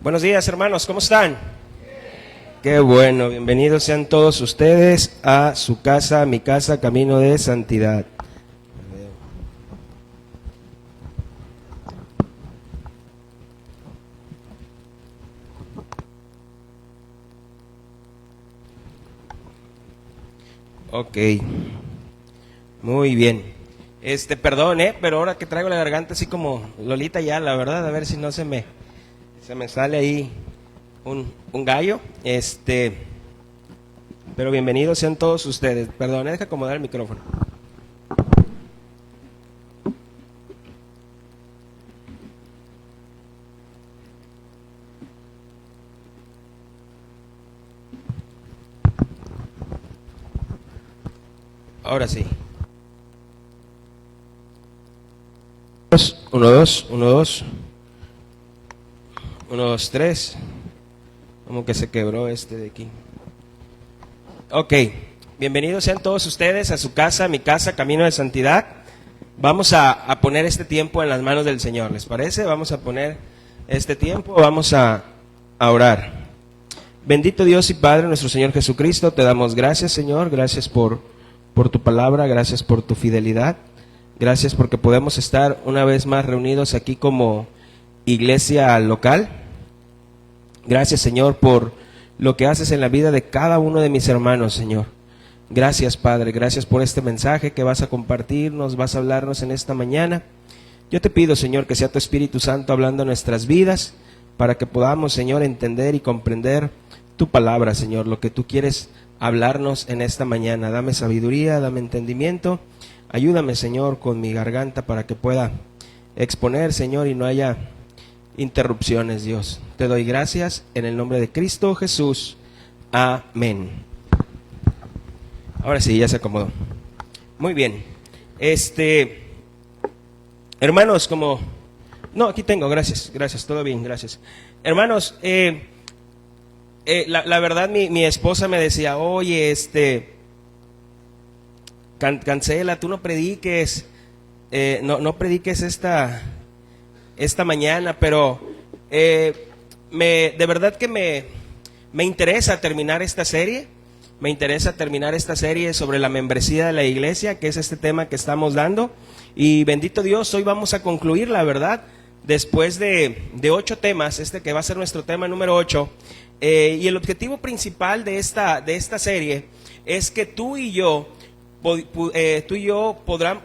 Buenos días, hermanos, ¿cómo están? Qué bueno, bienvenidos sean todos ustedes a su casa, mi casa, Camino de Santidad. Ok, muy bien. Perdón, pero ahora que traigo la garganta así como Lolita ya, la verdad, a ver si no se me sale ahí un gallo. Pero bienvenidos sean todos ustedes. Perdón, deja acomodar el micrófono. Ahora sí. 1, 2, 1, 2. 1, 2, 3. Como que se quebró de aquí. Ok, bienvenidos sean todos ustedes a su casa, mi casa, Camino de Santidad. Vamos a poner este tiempo en las manos del Señor, ¿les parece? Vamos a poner este tiempo, vamos a orar. Bendito Dios y Padre, nuestro Señor Jesucristo, te damos gracias, Señor, gracias por tu palabra, gracias por tu fidelidad, gracias porque podemos estar una vez más reunidos aquí como iglesia local. Gracias, Señor, por lo que haces en la vida de cada uno de mis hermanos, Señor. Gracias, Padre, gracias por este mensaje que vas a compartirnos, vas a hablarnos en esta mañana. Yo te pido, Señor, que sea tu Espíritu Santo hablando en nuestras vidas, para que podamos, Señor, entender y comprender tu palabra, Señor, lo que tú quieres hablarnos en esta mañana. Dame sabiduría, dame entendimiento. Ayúdame, Señor, con mi garganta para que pueda exponer, Señor, y no haya interrupciones, Dios. Te doy gracias en el nombre de Cristo Jesús. Amén. Ahora sí, ya se acomodó. Muy bien. Hermanos, no, aquí tengo, gracias, todo bien, gracias. Hermanos, la verdad mi esposa me decía, oye, cancela, tú no prediques, no prediques esta mañana, pero de verdad que me interesa terminar esta serie. Me interesa terminar esta serie sobre la membresía de la iglesia, que es este tema que estamos dando. Y bendito Dios, hoy vamos a concluir, la verdad, después de 8 temas, que va a ser nuestro tema número 8. Y el objetivo principal de esta serie es que tú y yo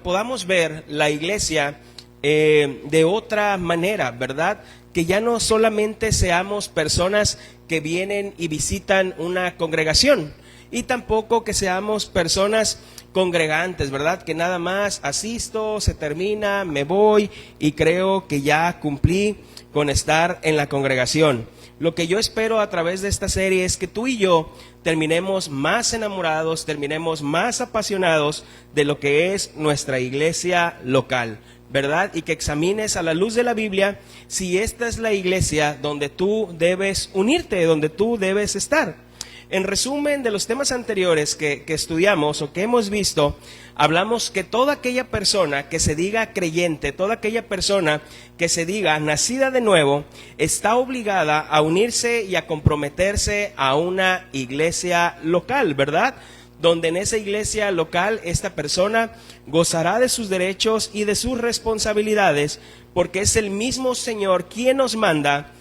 podamos ver la iglesia de otra manera, ¿verdad? Que ya no solamente seamos personas que vienen y visitan una congregación, y tampoco que seamos personas congregantes, ¿verdad? Que nada más asisto, se termina, me voy y creo que ya cumplí con estar en la congregación. Lo que yo espero a través de esta serie es que tú y yo terminemos más enamorados, terminemos más apasionados de lo que es nuestra iglesia local, ¿verdad? Y que examines a la luz de la Biblia si esta es la iglesia donde tú debes unirte, donde tú debes estar. En resumen de los temas anteriores que estudiamos o que hemos visto, hablamos que toda aquella persona que se diga creyente, toda aquella persona que se diga nacida de nuevo, está obligada a unirse y a comprometerse a una iglesia local, ¿verdad? Donde en esa iglesia local esta persona gozará de sus derechos y de sus responsabilidades, porque es el mismo Señor quien nos manda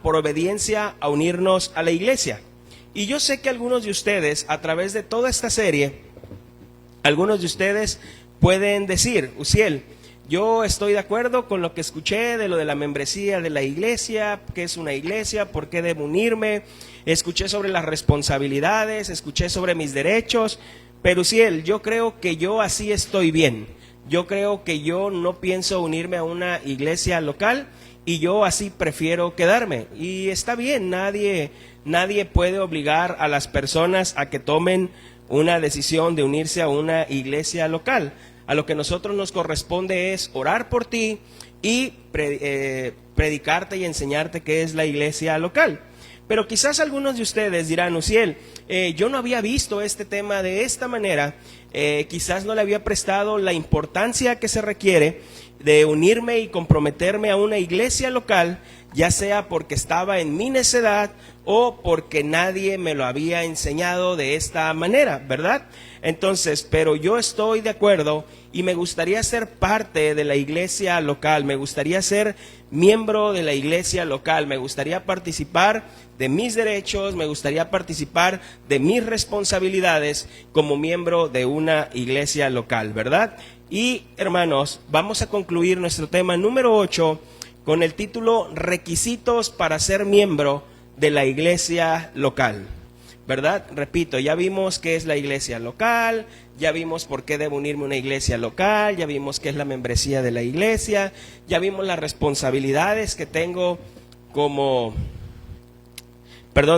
por obediencia a unirnos a la iglesia. Y yo sé que algunos de ustedes, a través de toda esta serie, algunos de ustedes pueden decir, Uziel, yo estoy de acuerdo con lo que escuché de lo de la membresía de la iglesia, qué es una iglesia, por qué debo unirme, escuché sobre las responsabilidades, escuché sobre mis derechos, pero Uziel, yo creo que yo así estoy bien, yo creo que yo no pienso unirme a una iglesia local y yo así prefiero quedarme. Y está bien, nadie puede obligar a las personas a que tomen una decisión de unirse a una iglesia local. A lo que nosotros nos corresponde es orar por ti y predicarte y enseñarte qué es la iglesia local. Pero quizás algunos de ustedes dirán, Uziel, yo no había visto este tema de esta manera, quizás no le había prestado la importancia que se requiere de unirme y comprometerme a una iglesia local, ya sea porque estaba en mi necedad o porque nadie me lo había enseñado de esta manera, ¿verdad? Entonces, pero yo estoy de acuerdo y me gustaría ser parte de la iglesia local, me gustaría ser miembro de la iglesia local, me gustaría participar de mis derechos, me gustaría participar de mis responsabilidades como miembro de una iglesia local, ¿verdad? Y hermanos, vamos a concluir nuestro tema número 8 con el título Requisitos para ser miembro de la iglesia local, ¿verdad? Repito, ya vimos qué es la iglesia local, ya vimos por qué debo unirme a una iglesia local, ya vimos qué es la membresía de la iglesia, ya vimos las responsabilidades que tengo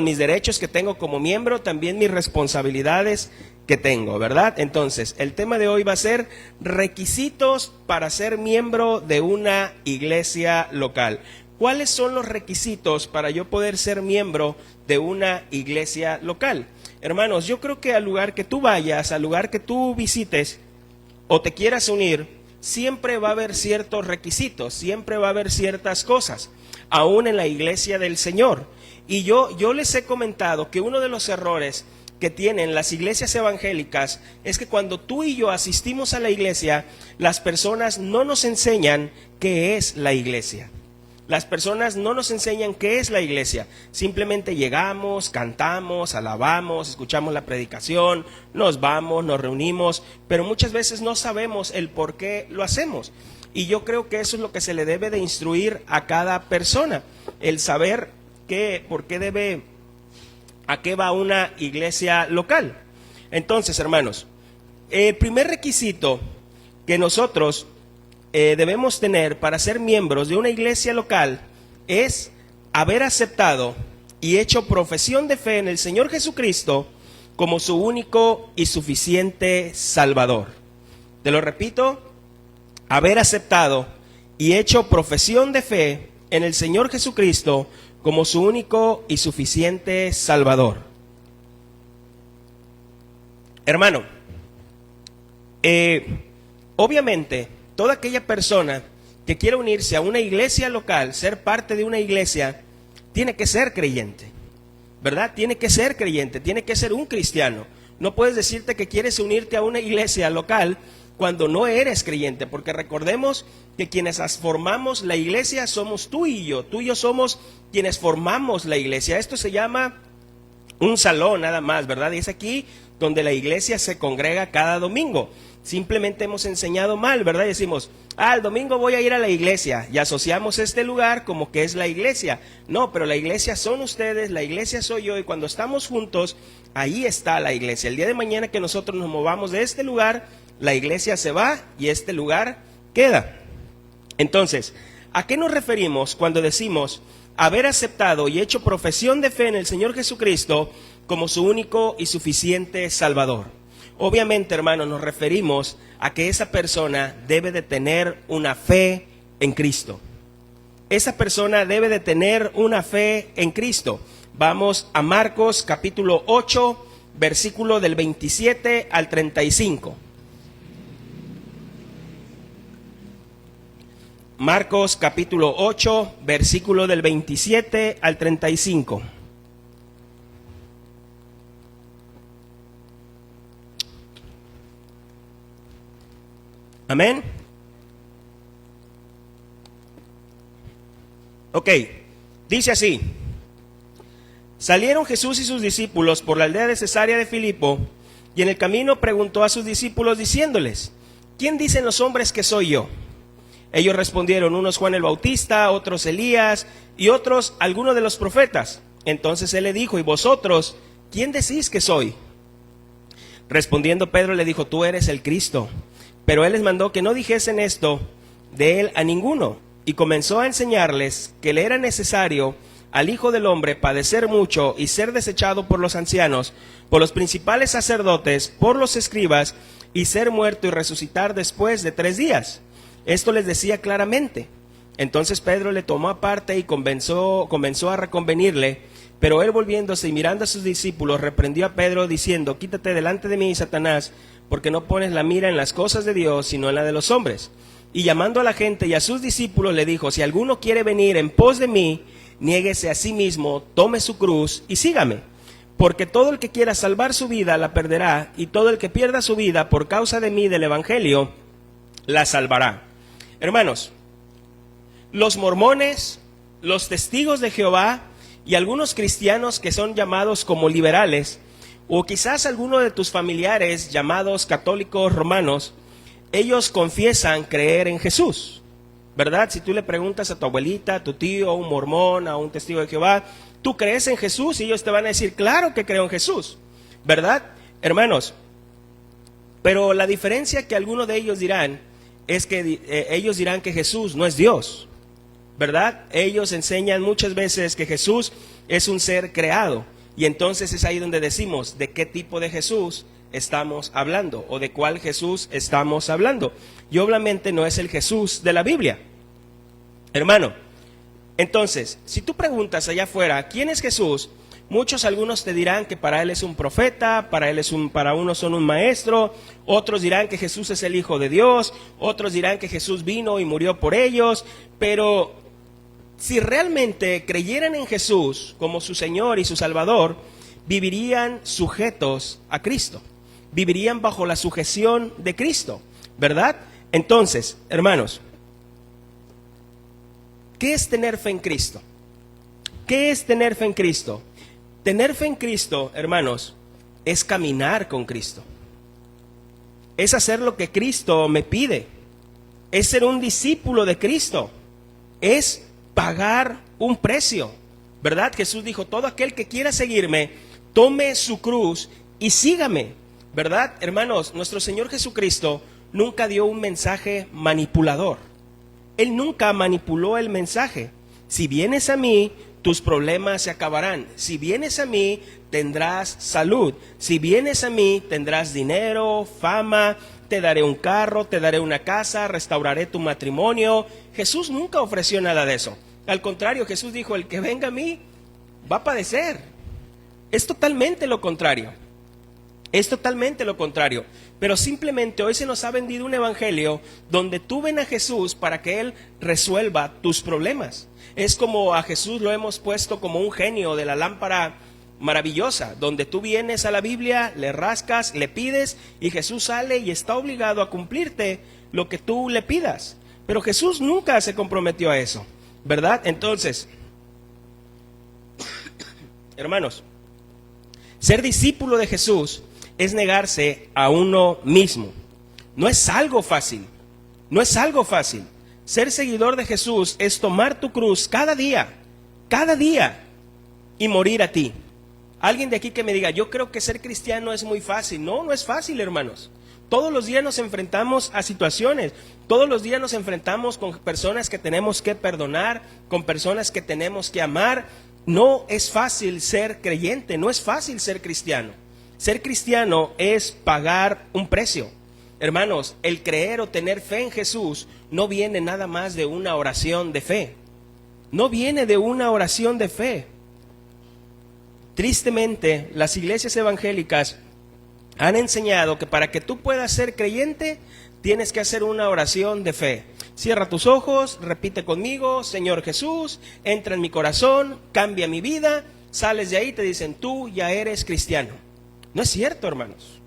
mis derechos que tengo como miembro, también mis responsabilidades que tengo, ¿verdad? Entonces, el tema de hoy va a ser requisitos para ser miembro de una iglesia local. ¿Cuáles son los requisitos para yo poder ser miembro de una iglesia local? Hermanos, yo creo que al lugar que tú vayas, al lugar que tú visites o te quieras unir, siempre va a haber ciertos requisitos, siempre va a haber ciertas cosas, aún en la iglesia del Señor. Y yo les he comentado que uno de los errores que tienen las iglesias evangélicas es que cuando tú y yo asistimos a la iglesia, las personas no nos enseñan qué es la iglesia. Las personas no nos enseñan qué es la iglesia. Simplemente llegamos, cantamos, alabamos, escuchamos la predicación, nos vamos, nos reunimos, pero muchas veces no sabemos el por qué lo hacemos. Y yo creo que eso es lo que se le debe de instruir a cada persona, el saber a qué va una iglesia local. Entonces, hermanos, el primer requisito que nosotros debemos tener para ser miembros de una iglesia local es haber aceptado y hecho profesión de fe en el Señor Jesucristo como su único y suficiente Salvador. Te lo repito, haber aceptado y hecho profesión de fe en el Señor Jesucristo como su único y suficiente Salvador. Hermano, obviamente, toda aquella persona que quiera unirse a una iglesia local, ser parte de una iglesia, tiene que ser creyente, ¿verdad? Tiene que ser creyente, tiene que ser un cristiano. No puedes decirte que quieres unirte a una iglesia local cuando no eres creyente, porque recordemos que quienes formamos la iglesia somos tú y yo somos quienes formamos la iglesia. Esto se llama un salón nada más, ¿verdad? Y es aquí donde la iglesia se congrega cada domingo. Simplemente hemos enseñado mal, ¿verdad? Y decimos, el domingo voy a ir a la iglesia, y asociamos este lugar como que es la iglesia. No, pero la iglesia son ustedes, la iglesia soy yo, y cuando estamos juntos, ahí está la iglesia. El día de mañana que nosotros nos movamos de este lugar, la iglesia se va y este lugar queda. Entonces, ¿a qué nos referimos cuando decimos haber aceptado y hecho profesión de fe en el Señor Jesucristo como su único y suficiente Salvador? Obviamente, hermanos, nos referimos a que esa persona debe de tener una fe en Cristo. Esa persona debe de tener una fe en Cristo. Vamos a Marcos capítulo 8, versículo del 27 al 35. Marcos capítulo 8, versículo del 27 al 35. Amén. Ok, dice así: salieron Jesús y sus discípulos por la aldea de Cesarea de Filipo, y en el camino preguntó a sus discípulos diciéndoles: ¿quién dicen los hombres que soy yo? Ellos respondieron, unos Juan el Bautista, otros Elías, y otros alguno de los profetas. Entonces él le dijo: ¿y vosotros, quién decís que soy? Respondiendo Pedro le dijo: tú eres el Cristo. Pero él les mandó que no dijesen esto de él a ninguno, y comenzó a enseñarles que le era necesario al Hijo del Hombre padecer mucho y ser desechado por los ancianos, por los principales sacerdotes, por los escribas, y ser muerto y resucitar después de 3 días. Esto les decía claramente. Entonces Pedro le tomó aparte y comenzó a reconvenirle, pero él, volviéndose y mirando a sus discípulos, reprendió a Pedro diciendo: quítate delante de mí, Satanás, porque no pones la mira en las cosas de Dios, sino en la de los hombres. y llamando a la gente y a sus discípulos le dijo: si alguno quiere venir en pos de mí, niéguese a sí mismo, tome su cruz y sígame. Porque todo el que quiera salvar su vida la perderá, y todo el que pierda su vida por causa de mí, del Evangelio, la salvará. Hermanos, los mormones, los testigos de Jehová y algunos cristianos que son llamados como liberales, o quizás alguno de tus familiares llamados católicos romanos, ellos confiesan creer en Jesús, ¿verdad? Si tú le preguntas a tu abuelita, a tu tío, a un mormón, a un testigo de Jehová, ¿tú crees en Jesús? Y ellos te van a decir: claro que creo en Jesús, ¿verdad? Hermanos, pero la diferencia que algunos de ellos dirán es que ellos dirán que Jesús no es Dios, ¿verdad? Ellos enseñan muchas veces que Jesús es un ser creado, y entonces es ahí donde decimos: ¿de qué tipo de Jesús estamos hablando? ¿O de cuál Jesús estamos hablando? Y obviamente no es el Jesús de la Biblia, hermano. Entonces, si tú preguntas allá afuera, ¿quién es Jesús? Algunos te dirán que para él es un profeta, para unos son un maestro, otros dirán que Jesús es el Hijo de Dios, otros dirán que Jesús vino y murió por ellos, pero si realmente creyeran en Jesús como su Señor y su Salvador, vivirían sujetos a Cristo, vivirían bajo la sujeción de Cristo, ¿verdad? Entonces, hermanos, ¿qué es tener fe en Cristo? ¿Qué es tener fe en Cristo? Tener fe en Cristo, hermanos, es caminar con Cristo. Es hacer lo que Cristo me pide. Es ser un discípulo de Cristo. Es pagar un precio, ¿verdad? Jesús dijo: todo aquel que quiera seguirme, tome su cruz y sígame, ¿verdad? Hermanos, nuestro Señor Jesucristo nunca dio un mensaje manipulador. Él nunca manipuló el mensaje. Si vienes a mí, tus problemas se acabarán. Si vienes a mí, tendrás salud. Si vienes a mí, tendrás dinero, fama, te daré un carro, te daré una casa, restauraré tu matrimonio. Jesús nunca ofreció nada de eso. Al contrario, Jesús dijo: el que venga a mí va a padecer. Es totalmente lo contrario. Es totalmente lo contrario. Pero simplemente hoy se nos ha vendido un evangelio donde tú ven a Jesús para que Él resuelva tus problemas. Es como a Jesús lo hemos puesto como un genio de la lámpara maravillosa, donde tú vienes a la Biblia, le rascas, le pides, y Jesús sale y está obligado a cumplirte lo que tú le pidas. Pero Jesús nunca se comprometió a eso, ¿verdad? Entonces, hermanos, ser discípulo de Jesús es negarse a uno mismo. No es algo fácil. No es algo fácil. Ser seguidor de Jesús es tomar tu cruz cada día, y morir a ti. Alguien de aquí que me diga: yo creo que ser cristiano es muy fácil. No, no es fácil, hermanos. Todos los días nos enfrentamos a situaciones. Todos los días nos enfrentamos con personas que tenemos que perdonar, con personas que tenemos que amar. No es fácil ser creyente, no es fácil ser cristiano. Ser cristiano es pagar un precio. Hermanos, el creer o tener fe en Jesús no viene nada más de una oración de fe. No viene de una oración de fe. Tristemente, las iglesias evangélicas han enseñado que para que tú puedas ser creyente, tienes que hacer una oración de fe. Cierra tus ojos, repite conmigo: Señor Jesús, entra en mi corazón, cambia mi vida. Sales de ahí y te dicen: tú ya eres cristiano. No es cierto, hermanos.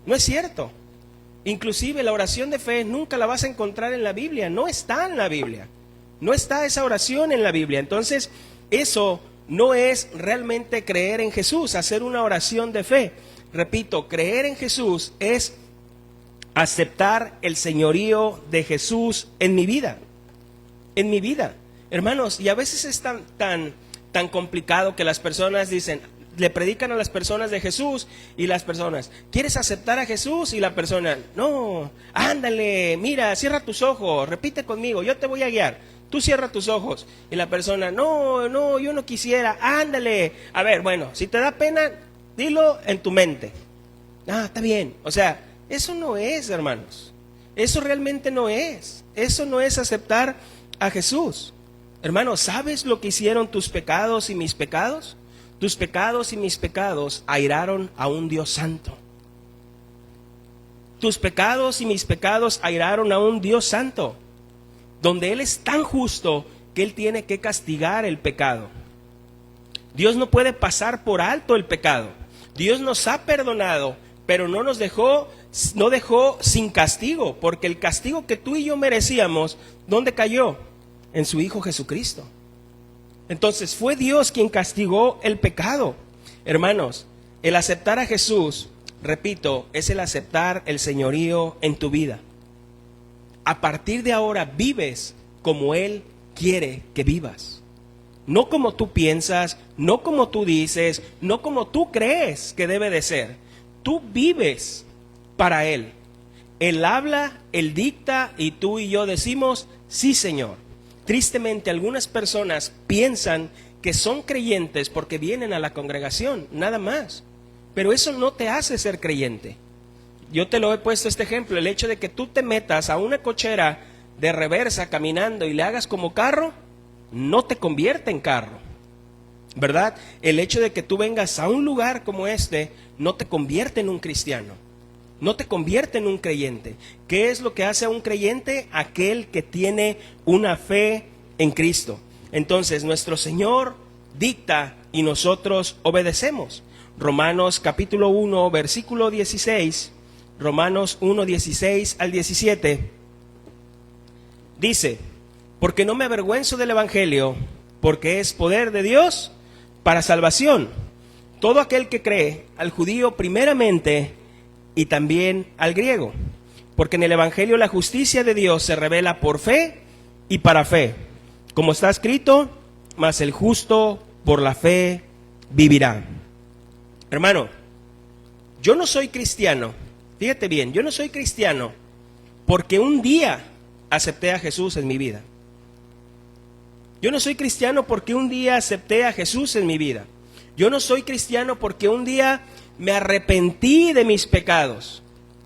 No es cierto. Inclusive la oración de fe nunca la vas a encontrar en la Biblia. No está en la Biblia. No está esa oración en la Biblia. Entonces, eso no es realmente creer en Jesús, hacer una oración de fe. Repito, creer en Jesús es aceptar el señorío de Jesús en mi vida. En mi vida. Hermanos, y a veces es tan complicado que las personas dicen, le predican a las personas de Jesús, y las personas: ¿quieres aceptar a Jesús? Y la persona: no, ándale, mira, cierra tus ojos, repite conmigo, yo te voy a guiar, tú cierra tus ojos. Y la persona: no, yo no quisiera, ándale. A ver, bueno, si te da pena, dilo en tu mente. Está bien. O sea, eso no es, hermanos. Eso realmente no es. Eso no es aceptar a Jesús. Hermanos, ¿sabes lo que hicieron tus pecados y mis pecados? Tus pecados y mis pecados airaron a un Dios santo. Tus pecados y mis pecados airaron a un Dios santo, donde Él es tan justo que Él tiene que castigar el pecado. Dios no puede pasar por alto el pecado. Dios nos ha perdonado, pero no dejó sin castigo, porque el castigo que tú y yo merecíamos, ¿dónde cayó? En su Hijo Jesucristo. Entonces fue Dios quien castigó el pecado. Hermanos, el aceptar a Jesús, repito, es el aceptar el señorío en tu vida. A partir de ahora vives como Él quiere que vivas. No como tú piensas, no como tú dices, no como tú crees que debe de ser. Tú vives para Él. Él habla, Él dicta y tú y yo decimos, sí Señor. Tristemente algunas personas piensan que son creyentes porque vienen a la congregación, nada más. Pero eso no te hace ser creyente. Yo te lo he puesto este ejemplo, el hecho de que tú te metas a una cochera de reversa caminando y le hagas como carro, no te convierte en carro, ¿verdad? El hecho de que tú vengas a un lugar como este, no te convierte en un cristiano, no te convierte en un creyente. ¿Qué es lo que hace a un creyente? Aquel que tiene una fe en Cristo. Entonces, nuestro Señor dicta y nosotros obedecemos. Romanos capítulo 1, versículo 16, Romanos 1, 16 al 17, dice: porque no me avergüenzo del Evangelio, porque es poder de Dios para salvación. Todo aquel que cree, al judío primeramente y también al griego. Porque en el Evangelio la justicia de Dios se revela por fe y para fe. Como está escrito, mas el justo por la fe vivirá. Hermano, yo no soy cristiano, fíjate bien, yo no soy cristiano porque un día acepté a Jesús en mi vida. Yo no soy cristiano porque un día acepté a Jesús en mi vida. Yo no soy cristiano porque un día me arrepentí de mis pecados.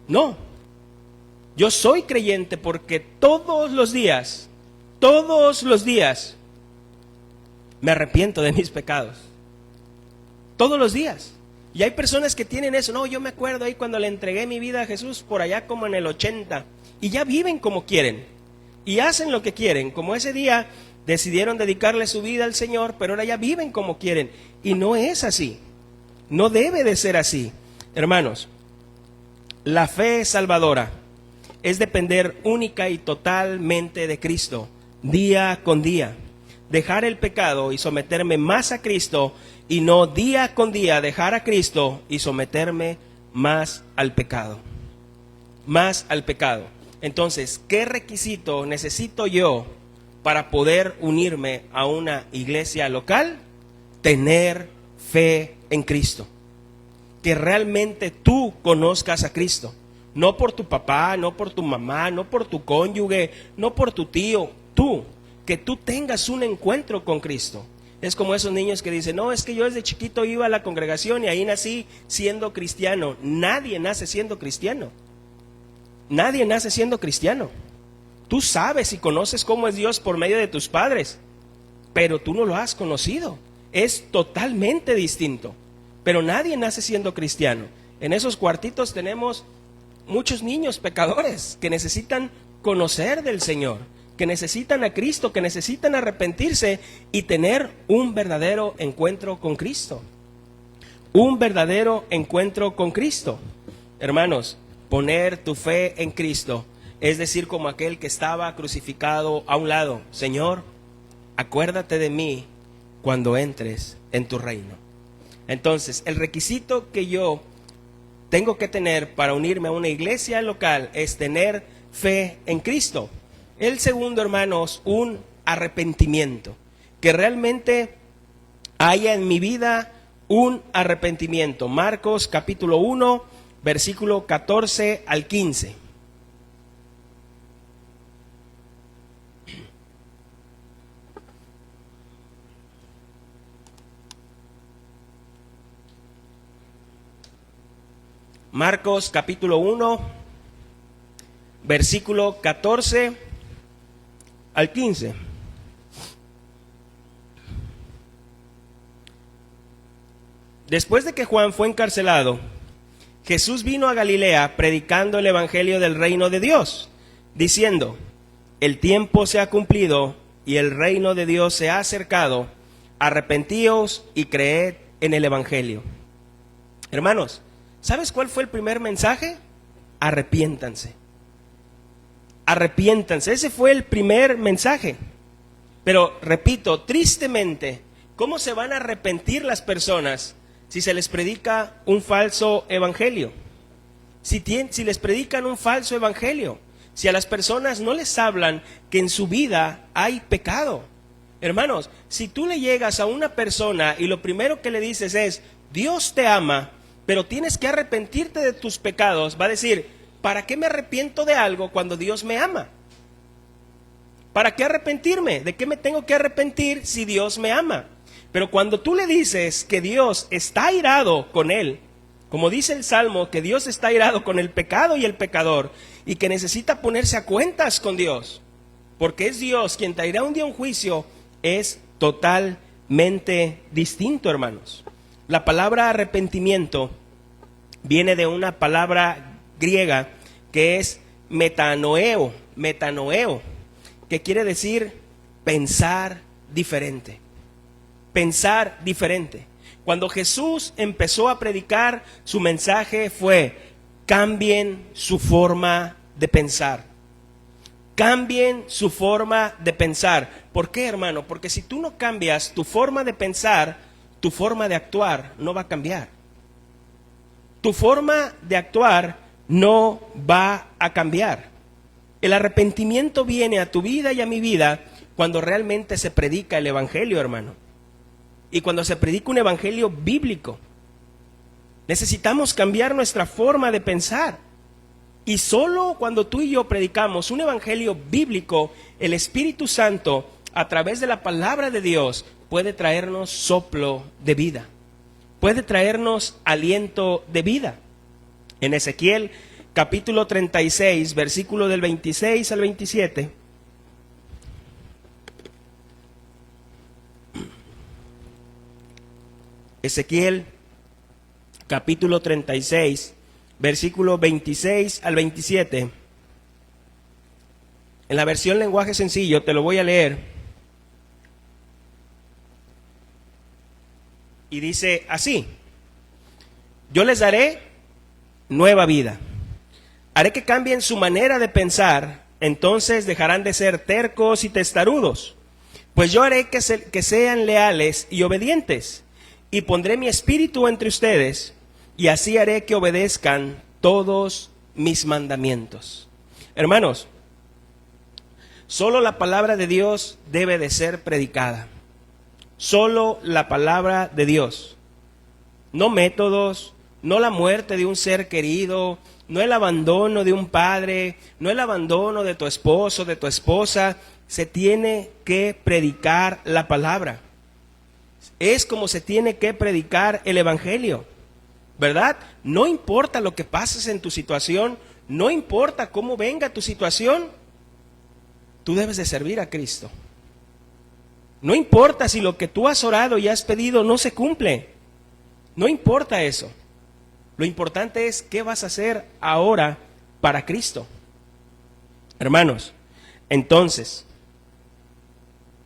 No. Yo soy creyente porque todos los días, me arrepiento de mis pecados. Todos los días. Y hay personas que tienen eso. No, yo me acuerdo ahí cuando le entregué mi vida a Jesús por allá como en el 80. Y ya viven como quieren. Y hacen lo que quieren. Como ese día decidieron dedicarle su vida al Señor, pero ahora ya viven como quieren. Y no es así. No debe de ser así. Hermanos, la fe salvadora es depender única y totalmente de Cristo, día con día. Dejar el pecado y someterme más a Cristo, y no día con día dejar a Cristo y someterme más al pecado. Más al pecado. Entonces, ¿qué requisito necesito yo para poder unirme a una iglesia local? Tener fe en Cristo. Que realmente tú conozcas a Cristo. No por tu papá, no por tu mamá, no por tu cónyuge, no por tu tío. Tú, que tú tengas un encuentro con Cristo. Es como esos niños que dicen, no, es que yo desde chiquito iba a la congregación y ahí nací siendo cristiano. Nadie nace siendo cristiano. Nadie nace siendo cristiano. Tú sabes y conoces cómo es Dios por medio de tus padres, pero tú no lo has conocido. Es totalmente distinto. Pero nadie nace siendo cristiano. En esos cuartitos tenemos muchos niños pecadores que necesitan conocer del Señor, que necesitan a Cristo, que necesitan arrepentirse y tener un verdadero encuentro con Cristo. Un verdadero encuentro con Cristo. Hermanos, poner tu fe en Cristo es decir como aquel que estaba crucificado a un lado: Señor, acuérdate de mí cuando entres en tu reino. Entonces, el requisito que yo tengo que tener para unirme a una iglesia local es tener fe en Cristo. El segundo, hermanos, un arrepentimiento. Que realmente haya en mi vida un arrepentimiento. Marcos capítulo 1, versículo 14 al 15. Marcos capítulo 1, versículo 14 al 15. Después de que Juan fue encarcelado, Jesús vino a Galilea predicando el evangelio del reino de Dios, diciendo: el tiempo se ha cumplido y el reino de Dios se ha acercado. Arrepentíos y creed en el evangelio. Hermanos, ¿sabes cuál fue el primer mensaje? Arrepiéntanse. Arrepiéntanse. Ese fue el primer mensaje. Pero, repito, tristemente, ¿cómo se van a arrepentir las personas si se les predica un falso evangelio? Si les predican un falso evangelio, si a las personas no les hablan que en su vida hay pecado. Hermanos, si tú le llegas a una persona y lo primero que le dices es: Dios te ama, pero tienes que arrepentirte de tus pecados, va a decir: ¿para qué me arrepiento de algo cuando Dios me ama? ¿Para qué arrepentirme? ¿De qué me tengo que arrepentir si Dios me ama? Pero cuando tú le dices que Dios está airado con él, como dice el Salmo, que Dios está airado con el pecado y el pecador, y que necesita ponerse a cuentas con Dios, porque es Dios quien traerá un día un juicio, es totalmente distinto, hermanos. La palabra arrepentimiento viene de una palabra griega que es metanoeo, que quiere decir pensar diferente. Pensar diferente. Cuando Jesús empezó a predicar, su mensaje fue: cambien su forma de pensar. Cambien su forma de pensar. ¿Por qué, hermano? Porque si tú no cambias tu forma de pensar, tu forma de actuar no va a cambiar. Tu forma de actuar no va a cambiar. El arrepentimiento viene a tu vida y a mi vida cuando realmente se predica el evangelio, hermano. Y cuando se predica un evangelio bíblico. Necesitamos cambiar nuestra forma de pensar. Y solo cuando tú y yo predicamos un evangelio bíblico, el Espíritu Santo, a través de la palabra de Dios, puede traernos soplo de vida. Puede traernos aliento de vida. En Ezequiel capítulo 36, versículo del 26 al 27. Ezequiel capítulo 36, versículo 26 al 27. En la versión lenguaje sencillo te lo voy a leer. Y dice así: yo les daré nueva vida. Haré que cambien su manera de pensar, entonces dejarán de ser tercos y testarudos. Pues yo haré que sean leales y obedientes, y pondré mi espíritu entre ustedes, y así haré que obedezcan todos mis mandamientos. Hermanos, solo la palabra de Dios debe de ser predicada. Solo la palabra de Dios. No métodos, no la muerte de un ser querido, no el abandono de un padre, no el abandono de tu esposo, de tu esposa. Se tiene que predicar la palabra. Es como se tiene que predicar el evangelio, ¿verdad? No importa lo que pases en tu situación, no importa cómo venga tu situación, tú debes de servir a Cristo. No importa si lo que tú has orado y has pedido no se cumple. No importa eso. Lo importante es qué vas a hacer ahora para Cristo. Hermanos, entonces,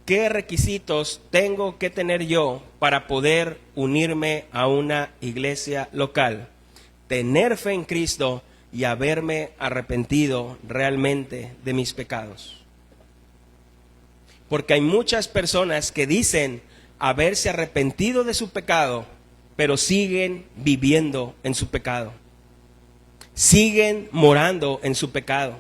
¿qué requisitos tengo que tener yo para poder unirme a una iglesia local? Tener fe en Cristo y haberme arrepentido realmente de mis pecados. Porque hay muchas personas que dicen haberse arrepentido de su pecado, pero siguen viviendo en su pecado. Siguen morando en su pecado.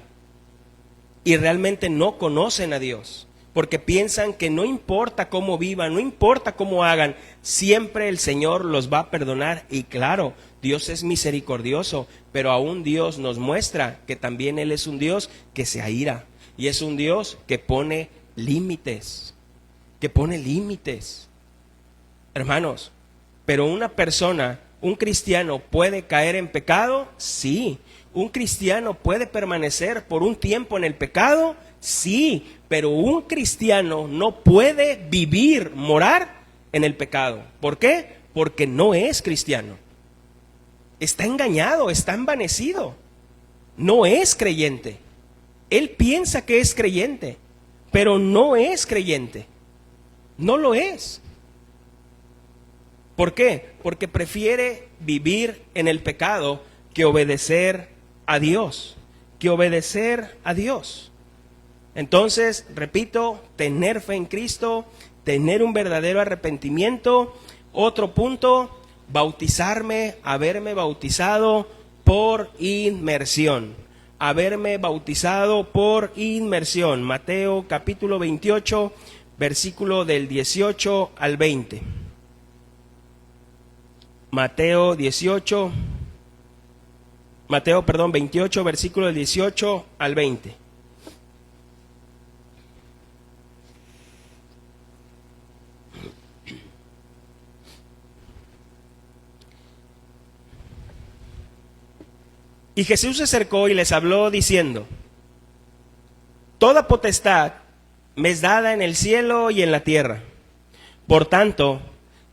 Y realmente no conocen a Dios. Porque piensan que no importa cómo vivan, no importa cómo hagan, siempre el Señor los va a perdonar. Y claro, Dios es misericordioso, pero aún Dios nos muestra que también Él es un Dios que se aira. Y es un Dios que pone límites, Hermanos, pero una persona, un cristiano, ¿puede caer en pecado? Sí. ¿Un cristiano puede permanecer por un tiempo en el pecado? Sí, pero un cristiano no puede vivir, morar en el pecado. ¿Por qué? Porque no es cristiano. está engañado, está envanecido. No es creyente. Él piensa que es creyente, pero no es creyente. No lo es. ¿Por qué? Porque prefiere vivir en el pecado que obedecer a Dios. Que obedecer a Dios. Entonces, repito, tener fe en Cristo, tener un verdadero arrepentimiento. Otro punto, bautizarme, haberme bautizado por inmersión. Haberme bautizado por inmersión. Mateo capítulo 28, versículo del 18 al 20. Mateo 28, 28, versículo del 18 al 20. Y Jesús se acercó y les habló diciendo: toda potestad me es dada en el cielo y en la tierra. Por tanto,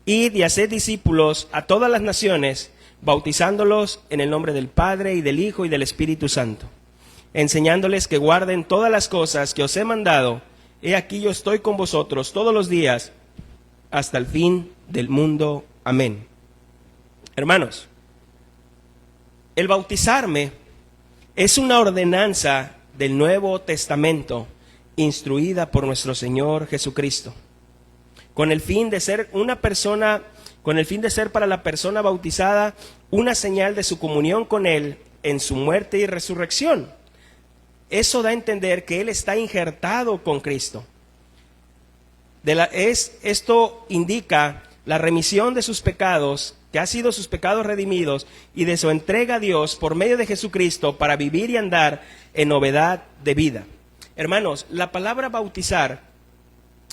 id y haced discípulos a todas las naciones, bautizándolos en el nombre del Padre y del Hijo y del Espíritu Santo, enseñándoles que guarden todas las cosas que os he mandado. He aquí yo estoy con vosotros todos los días hasta el fin del mundo. Amén. Hermanos, el bautizarme es una ordenanza del Nuevo Testamento instruida por nuestro Señor Jesucristo, con el fin de ser para la persona bautizada una señal de su comunión con Él en su muerte y resurrección. Eso da a entender que Él está injertado con Cristo. Esto indica la remisión de sus pecados, que ha sido sus pecados redimidos, y de su entrega a Dios por medio de Jesucristo para vivir y andar en novedad de vida. Hermanos, la palabra bautizar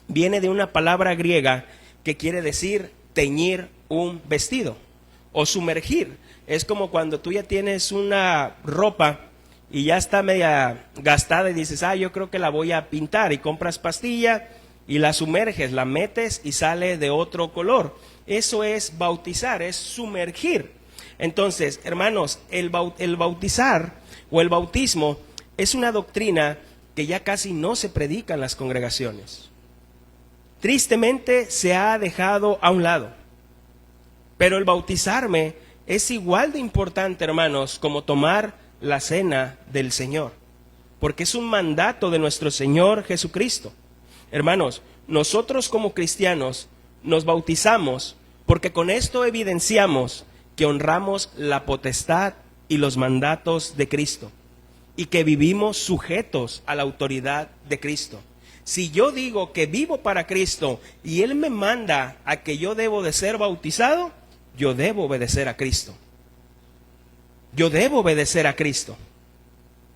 viene de una palabra griega que quiere decir teñir un vestido o sumergir. Es como cuando tú ya tienes una ropa y ya está media gastada y dices, yo creo que la voy a pintar, y compras pastilla y la sumerges, la metes y sale de otro color. Eso es bautizar, es sumergir. Entonces, hermanos, el bautizar o el bautismo es una doctrina que ya casi no se predica en las congregaciones. Tristemente se ha dejado a un lado. Pero el bautizarme es igual de importante, hermanos, como tomar la cena del Señor, porque es un mandato de nuestro Señor Jesucristo. Hermanos, nosotros como cristianos nos bautizamos porque con esto evidenciamos que honramos la potestad y los mandatos de Cristo y que vivimos sujetos a la autoridad de Cristo. Si yo digo que vivo para Cristo y Él me manda a que yo debo de ser bautizado, yo debo obedecer a Cristo. Yo debo obedecer a Cristo.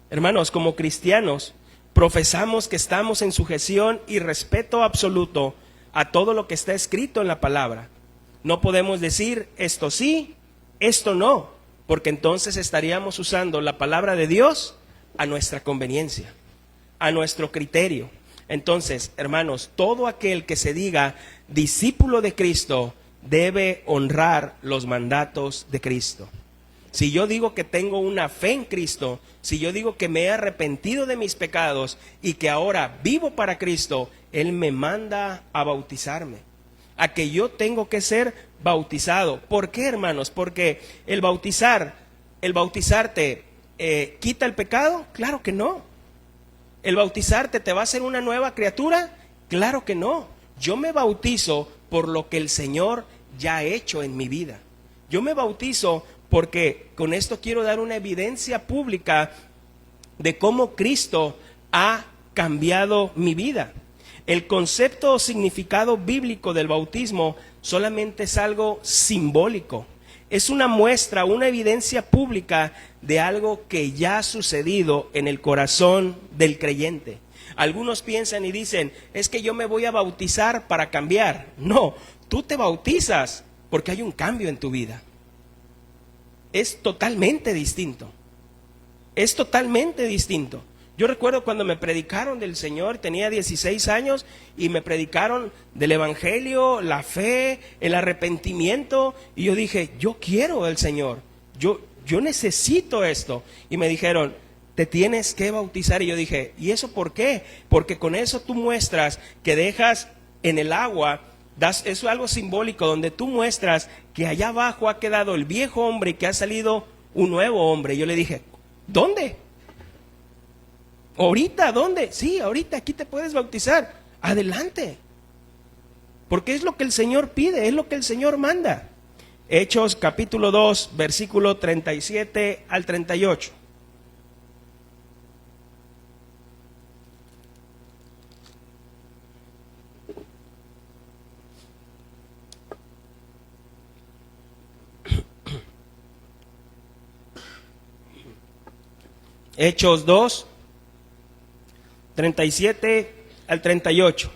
Hermanos, como cristianos, profesamos que estamos en sujeción y respeto absoluto a todo lo que está escrito en la palabra. No podemos decir esto sí, esto no, porque entonces estaríamos usando la palabra de Dios a nuestra conveniencia, a nuestro criterio. Entonces, hermanos, todo aquel que se diga discípulo de Cristo debe honrar los mandatos de Cristo. Si yo digo que tengo una fe en Cristo, si yo digo que me he arrepentido de mis pecados y que ahora vivo para Cristo, Él me manda a bautizarme, a que yo tengo que ser bautizado. ¿Por qué, hermanos? Porque el bautizarte, ¿quita el pecado? Claro que no. ¿El bautizarte te va a hacer una nueva criatura? Claro que no. Yo me bautizo por lo que el Señor ya ha hecho en mi vida. Yo me bautizo porque con esto quiero dar una evidencia pública de cómo Cristo ha cambiado mi vida. El concepto o significado bíblico del bautismo solamente es algo simbólico. Es una muestra, una evidencia pública de algo que ya ha sucedido en el corazón del creyente. Algunos piensan y dicen, es que yo me voy a bautizar para cambiar. No, tú te bautizas porque hay un cambio en tu vida. Es totalmente distinto. Es totalmente distinto. Yo recuerdo cuando me predicaron del Señor, tenía 16 años y me predicaron del Evangelio, la fe, el arrepentimiento, y yo dije, yo quiero el Señor, yo necesito esto. Y me dijeron, te tienes que bautizar. Y yo dije, ¿y eso por qué? Porque con eso tú muestras que dejas en el agua, eso es algo simbólico, donde tú muestras que allá abajo ha quedado el viejo hombre y que ha salido un nuevo hombre. Y yo le dije, ¿dónde? ¿Ahorita? ¿Dónde? Sí, ahorita, aquí te puedes bautizar. Adelante. Porque es lo que el Señor pide, es lo que el Señor manda. Hechos capítulo 2, versículo 37 al 38. Hechos 2, 37 al 38.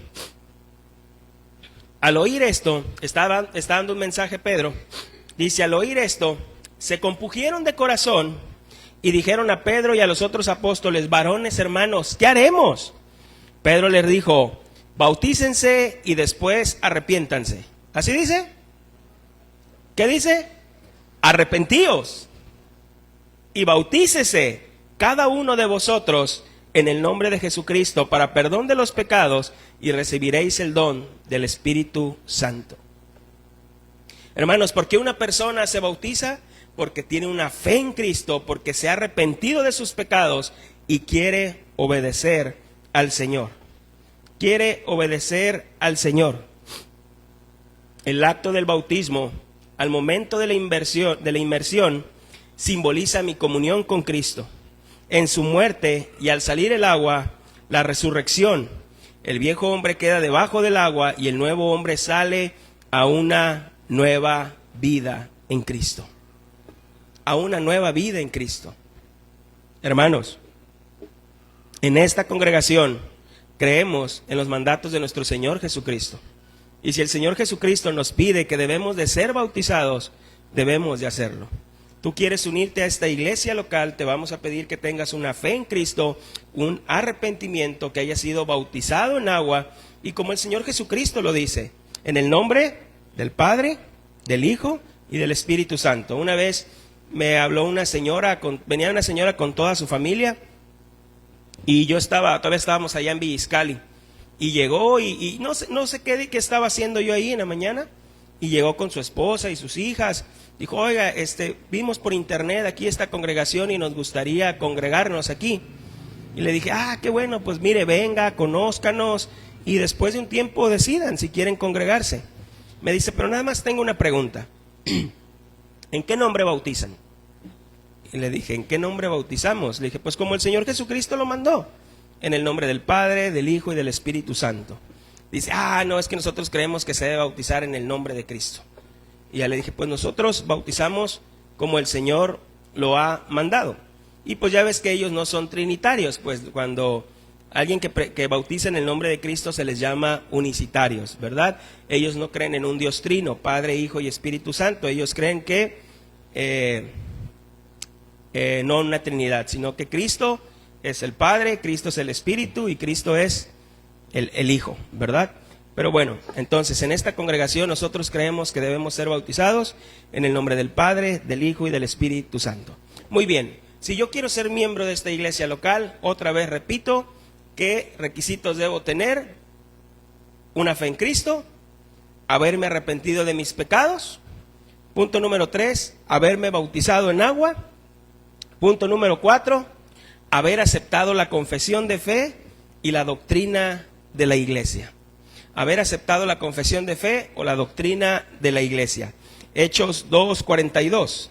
Al oír esto, está dando un mensaje Pedro, dice, al oír esto, se compungieron de corazón y dijeron a Pedro y a los otros apóstoles, varones hermanos, ¿qué haremos? Pedro les dijo, bautícense y después arrepiéntanse. ¿Así dice? ¿Qué dice? Arrepentíos y bautícese cada uno de vosotros en el nombre de Jesucristo para perdón de los pecados y recibiréis el don del Espíritu Santo. Hermanos, ¿por qué una persona se bautiza? Porque tiene una fe en Cristo, porque se ha arrepentido de sus pecados y quiere obedecer al Señor. Quiere obedecer al Señor. El acto del bautismo, al momento de la inmersión, simboliza mi comunión con Cristo. En su muerte y al salir el agua, la resurrección, el viejo hombre queda debajo del agua y el nuevo hombre sale a una nueva vida en Cristo. A una nueva vida en Cristo. Hermanos, en esta congregación creemos en los mandatos de nuestro Señor Jesucristo. Y si el Señor Jesucristo nos pide que debemos de ser bautizados, debemos de hacerlo. Tú quieres unirte a esta iglesia local, te vamos a pedir que tengas una fe en Cristo, un arrepentimiento, que hayas sido bautizado en agua, y como el Señor Jesucristo lo dice, en el nombre del Padre, del Hijo y del Espíritu Santo. Una vez me habló una señora, venía una señora con toda su familia, y todavía estábamos allá en Villiscali, y llegó y no sé qué estaba haciendo yo ahí en la mañana, y llegó con su esposa y sus hijas. Dijo, oiga, vimos por internet aquí esta congregación y nos gustaría congregarnos aquí. Y le dije, qué bueno, pues mire, venga, conózcanos y después de un tiempo decidan si quieren congregarse. Me dice, pero nada más tengo una pregunta. ¿En qué nombre bautizan? Y le dije, ¿en qué nombre bautizamos? Le dije, pues como el Señor Jesucristo lo mandó, en el nombre del Padre, del Hijo y del Espíritu Santo. Dice, no, es que nosotros creemos que se debe bautizar en el nombre de Cristo. Y ya le dije, pues nosotros bautizamos como el Señor lo ha mandado. Y pues ya ves que ellos no son trinitarios, pues cuando alguien que bautiza en el nombre de Cristo se les llama unicitarios, ¿verdad? Ellos no creen en un Dios trino, Padre, Hijo y Espíritu Santo. Ellos creen que no una Trinidad, sino que Cristo es el Padre, Cristo es el Espíritu y Cristo es el Hijo, ¿verdad? Pero bueno, entonces en esta congregación nosotros creemos que debemos ser bautizados en el nombre del Padre, del Hijo y del Espíritu Santo. Muy bien, si yo quiero ser miembro de esta iglesia local, otra vez repito, ¿qué requisitos debo tener? Una fe en Cristo, haberme arrepentido de mis pecados. Punto número 3, haberme bautizado en agua. Punto número 4, haber aceptado la confesión de fe y la doctrina de la iglesia. Haber aceptado la confesión de fe o la doctrina de la iglesia. Hechos 2:42.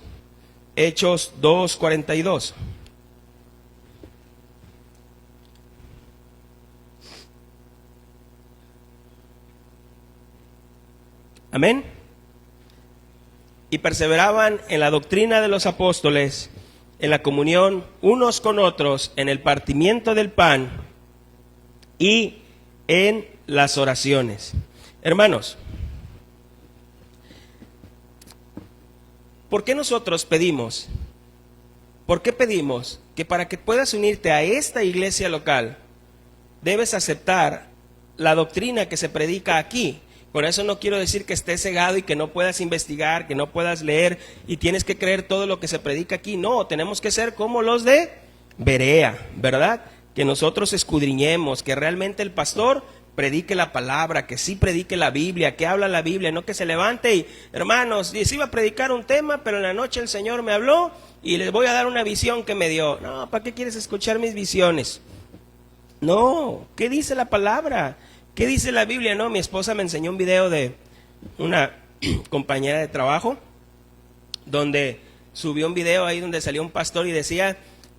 Hechos 2:42. Amén. Y perseveraban en la doctrina de los apóstoles, en la comunión unos con otros, en el partimiento del pan y en las oraciones. Hermanos, ¿por qué nosotros pedimos? ¿Por qué pedimos que para que puedas unirte a esta iglesia local, debes aceptar la doctrina que se predica aquí, Con eso no quiero decir que estés cegado y que no puedas investigar, que no puedas leer y tienes que creer todo lo que se predica aquí. No, tenemos que ser como los de Berea, ¿verdad? Que nosotros escudriñemos, que realmente el pastor predique la palabra, que sí predique la Biblia, que habla la Biblia, no que se levante y, hermanos, y sí iba a predicar un tema, pero en la noche el Señor me habló y les voy a dar una visión que me dio. No, ¿para qué quieres escuchar mis visiones? No, ¿qué dice la palabra? ¿Qué dice la Biblia? No, mi esposa me enseñó un video de una compañera de trabajo donde subió un video ahí donde salió un pastor y decía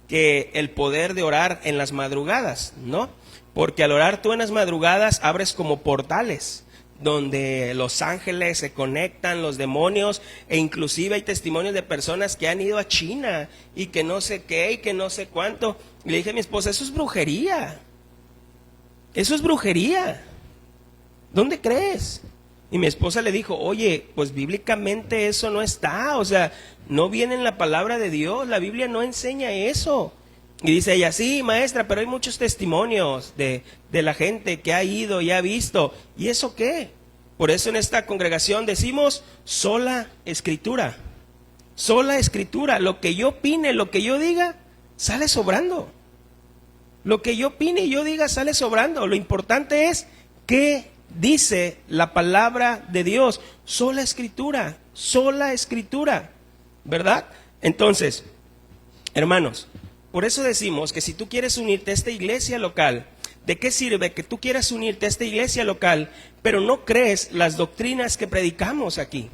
que el poder de orar en las madrugadas, ¿no? Porque al orar tú en las madrugadas abres como portales donde los ángeles se conectan, los demonios, e inclusive hay testimonios de personas que han ido a China y que no sé qué y que no sé cuánto. Y le dije a mi esposa, eso es brujería. Eso es brujería. ¿Dónde crees? Y mi esposa le dijo, oye, pues bíblicamente eso no está, o sea, no viene en la palabra de Dios, la Biblia no enseña eso. Y dice ella, sí, maestra, pero hay muchos testimonios de la gente que ha ido y ha visto. ¿Y eso qué? Por eso en esta congregación decimos sola escritura. Sola escritura. Lo que yo opine, lo que yo diga, sale sobrando. Lo que yo opine y yo diga sale sobrando. Lo importante es qué dice la palabra de Dios. Sola escritura, ¿verdad? Entonces, hermanos, por eso decimos que si tú quieres unirte a esta iglesia local, ¿de qué sirve que tú quieras unirte a esta iglesia local, pero no crees las doctrinas que predicamos aquí?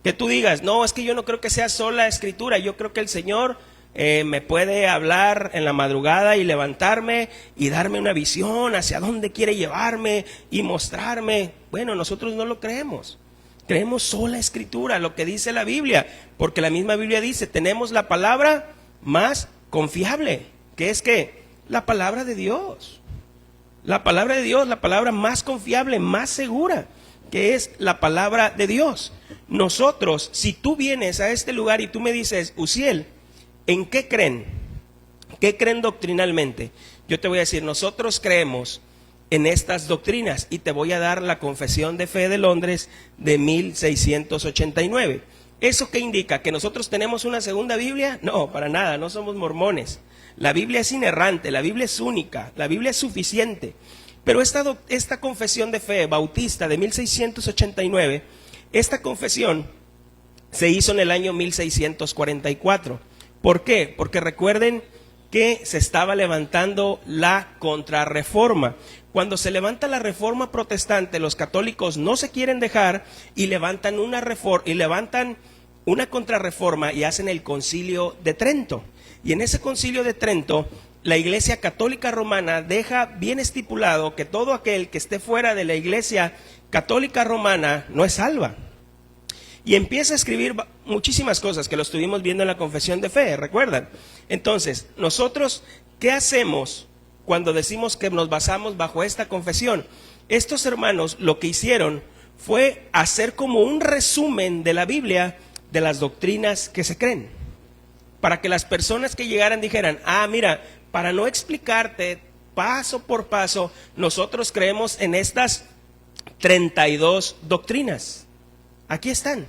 Que tú digas, no, es que yo no creo que sea sola escritura, yo creo que el Señor me puede hablar en la madrugada y levantarme y darme una visión hacia dónde quiere llevarme y mostrarme. Bueno, nosotros no lo creemos. Creemos sola escritura, lo que dice la Biblia, porque la misma Biblia dice, tenemos la palabra más confiable, que es que la palabra de Dios. La palabra de Dios, la palabra más confiable, más segura, que es la palabra de Dios. Nosotros, si tú vienes a este lugar y tú me dices, Uziel, ¿en qué creen? ¿Qué creen doctrinalmente? Yo te voy a decir, nosotros creemos en estas doctrinas y te voy a dar la Confesión de Fe de Londres de 1689. ¿Eso qué indica? ¿Que nosotros tenemos una segunda Biblia? No, para nada, no somos mormones. La Biblia es inerrante, la Biblia es única, la Biblia es suficiente. Pero esta confesión de fe bautista de 1689, esta confesión se hizo en el año 1644. ¿Por qué? Porque recuerden que se estaba levantando la contrarreforma. Cuando se levanta la reforma protestante, los católicos no se quieren dejar y levantan una contrarreforma y hacen el Concilio de Trento. Y en ese Concilio de Trento, la Iglesia Católica Romana deja bien estipulado que todo aquel que esté fuera de la Iglesia Católica Romana no es salva. Y empieza a escribir muchísimas cosas que lo estuvimos viendo en la Confesión de Fe, ¿recuerdan? Entonces, nosotros, ¿qué hacemos cuando decimos que nos basamos bajo esta confesión? Estos hermanos lo que hicieron fue hacer como un resumen de la Biblia de las doctrinas que se creen, para que las personas que llegaran dijeran, mira, para no explicarte paso por paso, nosotros creemos en estas 32 doctrinas. Aquí están.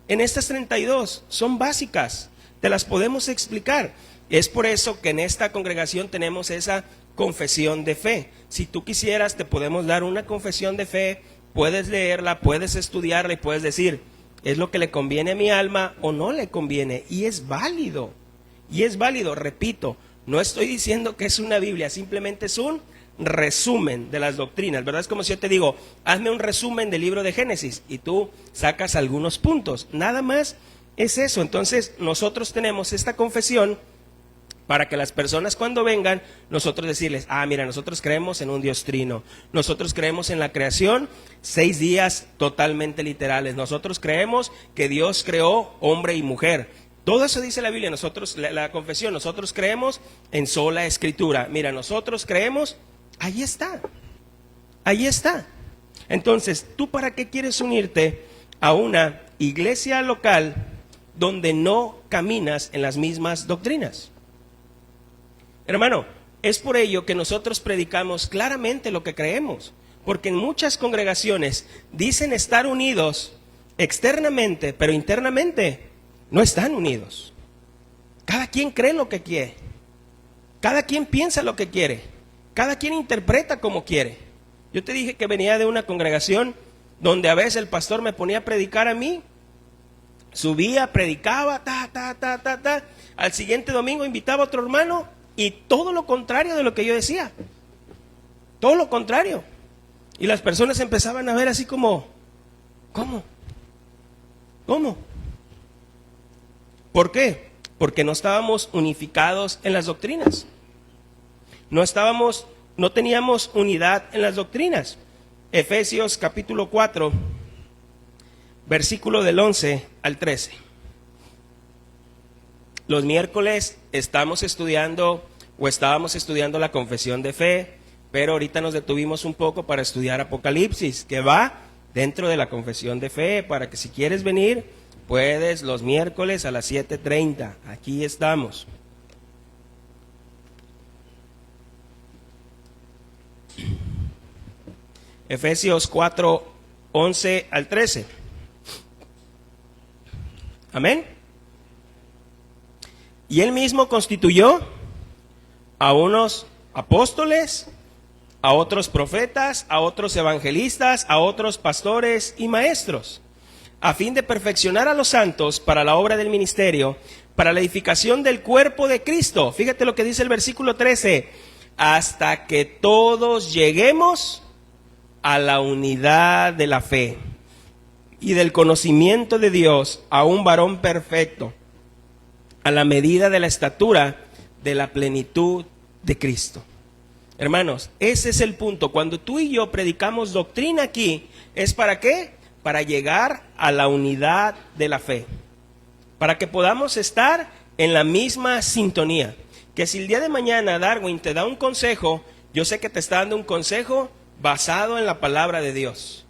En estas 32 son básicas, te las podemos explicar. Es por eso que en esta congregación tenemos esa confesión de fe. Si tú quisieras, te podemos dar una confesión de fe, puedes leerla, puedes estudiarla y puedes decir, ¿es lo que le conviene a mi alma o no le conviene? Y es válido, repito, no estoy diciendo que es una Biblia, simplemente es un resumen de las doctrinas, ¿verdad? Es como si yo te digo, hazme un resumen del libro de Génesis y tú sacas algunos puntos, nada más es eso. Entonces nosotros tenemos esta confesión para que las personas cuando vengan, nosotros decirles, mira, nosotros creemos en un Dios trino, nosotros creemos en la creación, 6 días totalmente literales, nosotros creemos que Dios creó hombre y mujer. Todo eso dice la Biblia, nosotros, la confesión, nosotros creemos en sola escritura. Mira, nosotros creemos, ahí está. Entonces, ¿tú para qué quieres unirte a una iglesia local donde no caminas en las mismas doctrinas? Hermano, es por ello que nosotros predicamos claramente lo que creemos. Porque en muchas congregaciones dicen estar unidos externamente, pero internamente no están unidos. Cada quien cree lo que quiere. Cada quien piensa lo que quiere. Cada quien interpreta como quiere. Yo te dije que venía de una congregación donde a veces el pastor me ponía a predicar a mí. Subía, predicaba, Al siguiente domingo invitaba a otro hermano y todo lo contrario de lo que yo decía. Todo lo contrario. Y las personas empezaban a ver así como, ¿cómo? ¿Cómo? ¿Por qué? Porque no estábamos unificados en las doctrinas. No teníamos unidad en las doctrinas. Efesios capítulo 4, versículo del 11 al 13. Los miércoles estábamos estudiando la confesión de fe, pero ahorita nos detuvimos un poco para estudiar Apocalipsis, que va dentro de la confesión de fe, para que si quieres venir, puedes los miércoles a las 7:30. Aquí estamos. Efesios 4, 11 al 13. Amén. Y él mismo constituyó a unos apóstoles, a otros profetas, a otros evangelistas, a otros pastores y maestros, a fin de perfeccionar a los santos para la obra del ministerio, para la edificación del cuerpo de Cristo. Fíjate lo que dice el versículo 13, hasta que todos lleguemos a la unidad de la fe y del conocimiento de Dios, a un varón perfecto, a la medida de la estatura de la plenitud de Cristo. Hermanos, ese es el punto. Cuando tú y yo predicamos doctrina aquí, ¿es para qué? Para llegar a la unidad de la fe, para que podamos estar en la misma sintonía. Que si el día de mañana Darwin te da un consejo, yo sé que te está dando un consejo basado en la palabra de Dios,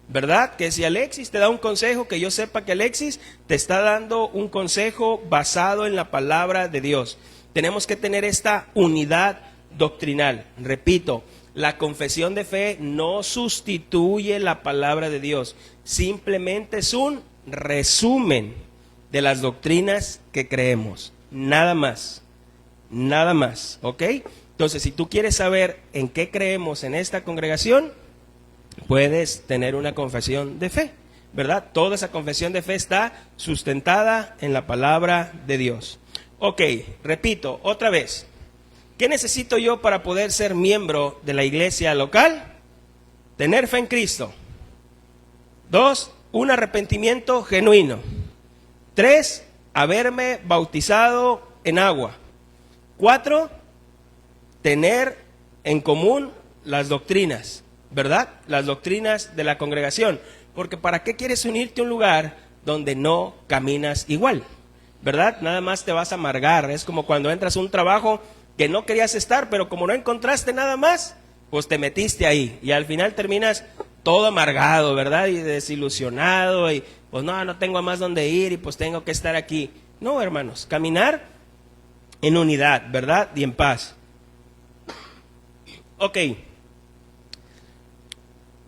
¿verdad? Que si Alexis te da un consejo, que yo sepa que Alexis te está dando un consejo basado en la palabra de Dios. Tenemos que tener esta unidad doctrinal. Repito, la confesión de fe no sustituye la palabra de Dios, simplemente es un resumen de las doctrinas que creemos, nada más, ¿ok? Entonces, si tú quieres saber en qué creemos en esta congregación, puedes tener una confesión de fe, ¿verdad? Toda esa confesión de fe está sustentada en la palabra de Dios. Ok, repito, otra vez. ¿Qué necesito yo para poder ser miembro de la iglesia local? Tener fe en Cristo. 2, un arrepentimiento genuino. 3, haberme bautizado en agua. 4, tener en común las doctrinas, ¿verdad? Las doctrinas de la congregación. Porque ¿para qué quieres unirte a un lugar donde no caminas igual? ¿Verdad? Nada más te vas a amargar. Es como cuando entras a un trabajo que no querías estar, pero como no encontraste nada más, pues te metiste ahí. Y al final terminas todo amargado, ¿verdad? Y desilusionado. Y pues no tengo más donde ir y pues tengo que estar aquí. No, hermanos, caminar en unidad, ¿verdad? Y en paz. Ok.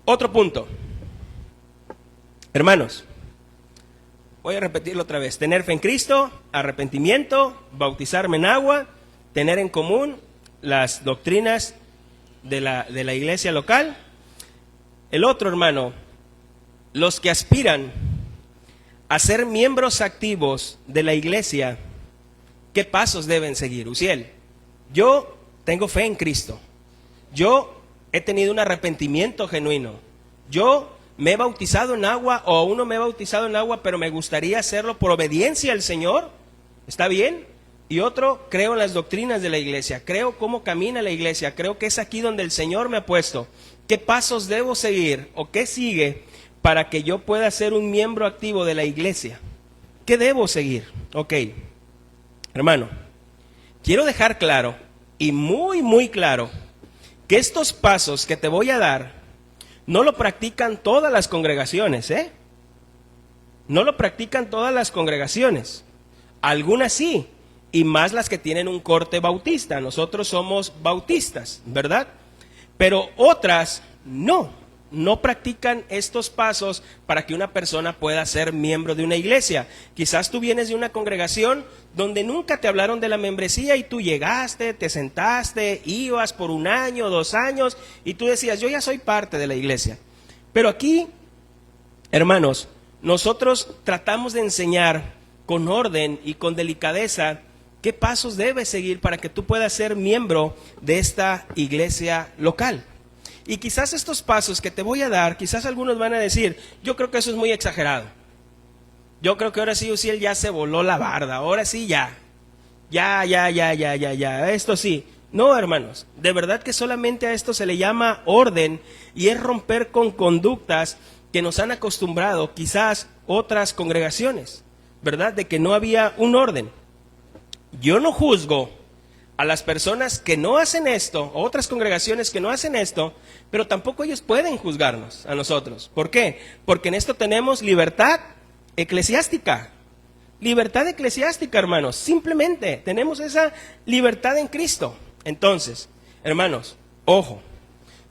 Otro punto. Hermanos, voy a repetirlo otra vez. Tener fe en Cristo, arrepentimiento, bautizarme en agua, tener en común las doctrinas de la iglesia local. El otro, hermano, los que aspiran a ser miembros activos de la iglesia, ¿qué pasos deben seguir? Uziel, yo tengo fe en Cristo. Yo he tenido un arrepentimiento genuino. Yo me he bautizado en agua, o aún no me he bautizado en agua, pero me gustaría hacerlo por obediencia al Señor. ¿Está bien? Y otro, creo en las doctrinas de la iglesia. Creo cómo camina la iglesia. Creo que es aquí donde el Señor me ha puesto. ¿Qué pasos debo seguir o qué sigue para que yo pueda ser un miembro activo de la iglesia? ¿Qué debo seguir? Ok, hermano, quiero dejar claro y muy, muy claro que estos pasos que te voy a dar no lo practican todas las congregaciones, ¿eh? No lo practican todas las congregaciones. Algunas sí, y más las que tienen un corte bautista. Nosotros somos bautistas, ¿verdad? Pero otras no practican estos pasos para que una persona pueda ser miembro de una iglesia. Quizás tú vienes de una congregación donde nunca te hablaron de la membresía y tú llegaste, te sentaste, ibas por 1 año, 2 años y tú decías, yo ya soy parte de la iglesia. Pero aquí, hermanos, nosotros tratamos de enseñar con orden y con delicadeza qué pasos debes seguir para que tú puedas ser miembro de esta iglesia local. Y quizás estos pasos que te voy a dar, quizás algunos van a decir, yo creo que eso es muy exagerado. Yo creo que ahora sí, él ya se voló la barda, ahora sí ya, esto sí. No, hermanos, de verdad que solamente a esto se le llama orden y es romper con conductas que nos han acostumbrado quizás otras congregaciones, ¿verdad? De que no había un orden. Yo no juzgo a las personas que no hacen esto, o otras congregaciones que no hacen esto, pero tampoco ellos pueden juzgarnos a nosotros. ¿Por qué? Porque en esto tenemos libertad eclesiástica. Libertad eclesiástica, hermanos. Simplemente tenemos esa libertad en Cristo. Entonces, hermanos, ojo.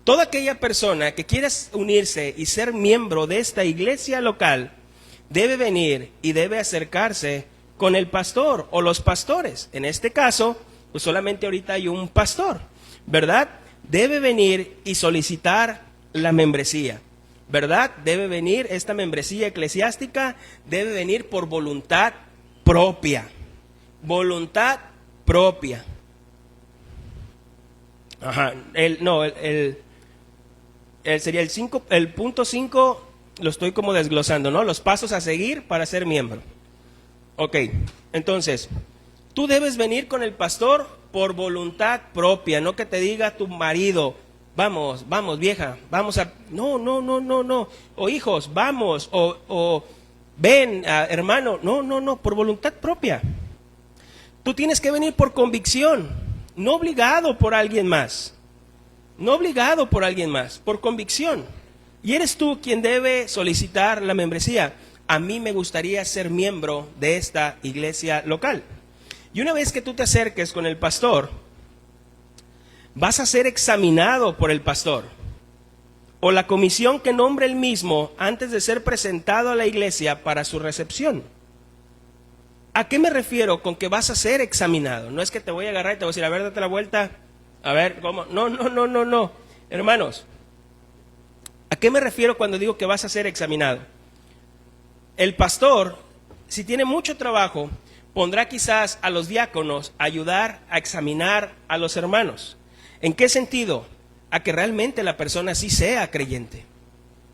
Toda aquella persona que quiera unirse y ser miembro de esta iglesia local debe venir y debe acercarse con el pastor o los pastores. En este caso, pues solamente ahorita hay un pastor, ¿verdad? Debe venir y solicitar la membresía, ¿verdad? Debe venir, esta membresía eclesiástica debe venir por voluntad propia. Voluntad propia. Ajá, sería el punto 5, lo estoy como desglosando, ¿no? Los pasos a seguir para ser miembro. Ok, entonces, tú debes venir con el pastor por voluntad propia, no que te diga tu marido, vamos vieja, vamos a... No. O hijos, vamos, o ven, hermano. No, por voluntad propia. Tú tienes que venir por convicción, no obligado por alguien más. No obligado por alguien más, por convicción. Y eres tú quien debe solicitar la membresía. A mí me gustaría ser miembro de esta iglesia local. Y una vez que tú te acerques con el pastor, vas a ser examinado por el pastor o la comisión que nombre él mismo antes de ser presentado a la iglesia para su recepción. ¿A qué me refiero con que vas a ser examinado? No es que te voy a agarrar y te voy a decir, a ver, date la vuelta. A ver, ¿cómo? No. Hermanos, ¿a qué me refiero cuando digo que vas a ser examinado? El pastor, si tiene mucho trabajo, pondrá quizás a los diáconos a ayudar a examinar a los hermanos. ¿En qué sentido? A que realmente la persona sí sea creyente.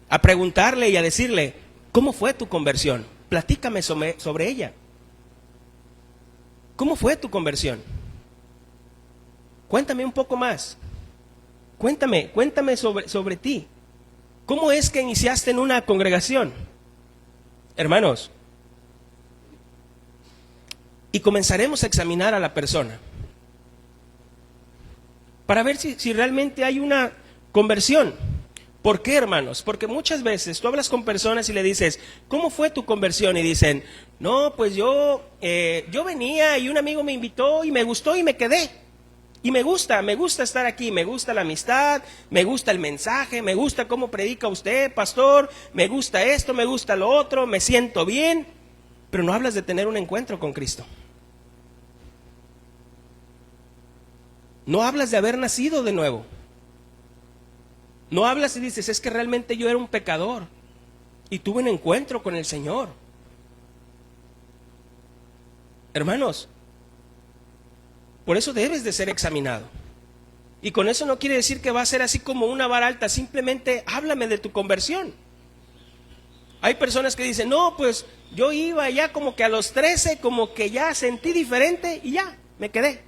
A preguntarle y a decirle, ¿cómo fue tu conversión? Platícame sobre ella. ¿Cómo fue tu conversión? Cuéntame un poco más. Cuéntame sobre ti. ¿Cómo es que iniciaste en una congregación? Hermanos, y comenzaremos a examinar a la persona para ver si realmente hay una conversión. ¿Por qué, hermanos? Porque muchas veces tú hablas con personas y le dices, ¿cómo fue tu conversión? Y dicen, no, pues yo venía y un amigo me invitó y me gustó y me quedé. Y me gusta estar aquí, me gusta la amistad, me gusta el mensaje, me gusta cómo predica usted, pastor, me gusta esto, me gusta lo otro, me siento bien, pero no hablas de tener un encuentro con Cristo. No hablas de haber nacido de nuevo. No hablas y dices, es que realmente yo era un pecador y tuve un encuentro con el Señor. Hermanos, por eso debes de ser examinado. Y con eso no quiere decir que va a ser así como una vara alta, simplemente háblame de tu conversión. Hay personas que dicen, no, pues yo iba ya como que a los 13, como que ya sentí diferente y ya, me quedé.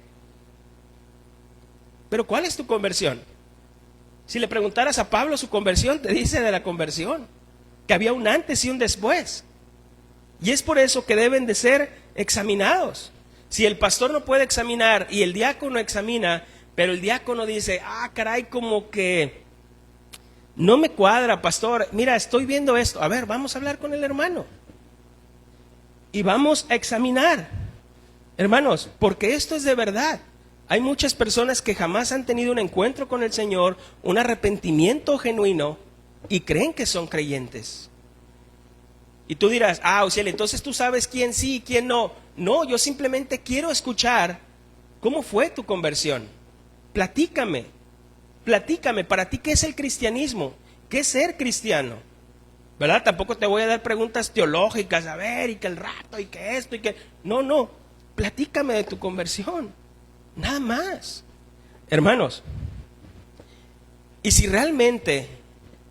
Pero ¿cuál es tu conversión? Si le preguntaras a Pablo su conversión, te dice de la conversión, que había un antes y un después. Y es por eso que deben de ser examinados. Si el pastor no puede examinar y el diácono examina, pero el diácono dice, caray, como que no me cuadra, pastor, mira, estoy viendo esto. A ver, vamos a hablar con el hermano. Y vamos a examinar. Hermanos, porque esto es de verdad. Hay muchas personas que jamás han tenido un encuentro con el Señor, un arrepentimiento genuino, y creen que son creyentes. Y tú dirás, Ociel, entonces tú sabes quién sí y quién no. No, yo simplemente quiero escuchar cómo fue tu conversión. Platícame, para ti, ¿qué es el cristianismo? ¿Qué es ser cristiano? ¿Verdad? Tampoco te voy a dar preguntas teológicas, a ver, y que el rato, y que esto, y que... No, platícame de tu conversión. Nada más. Hermanos, y si realmente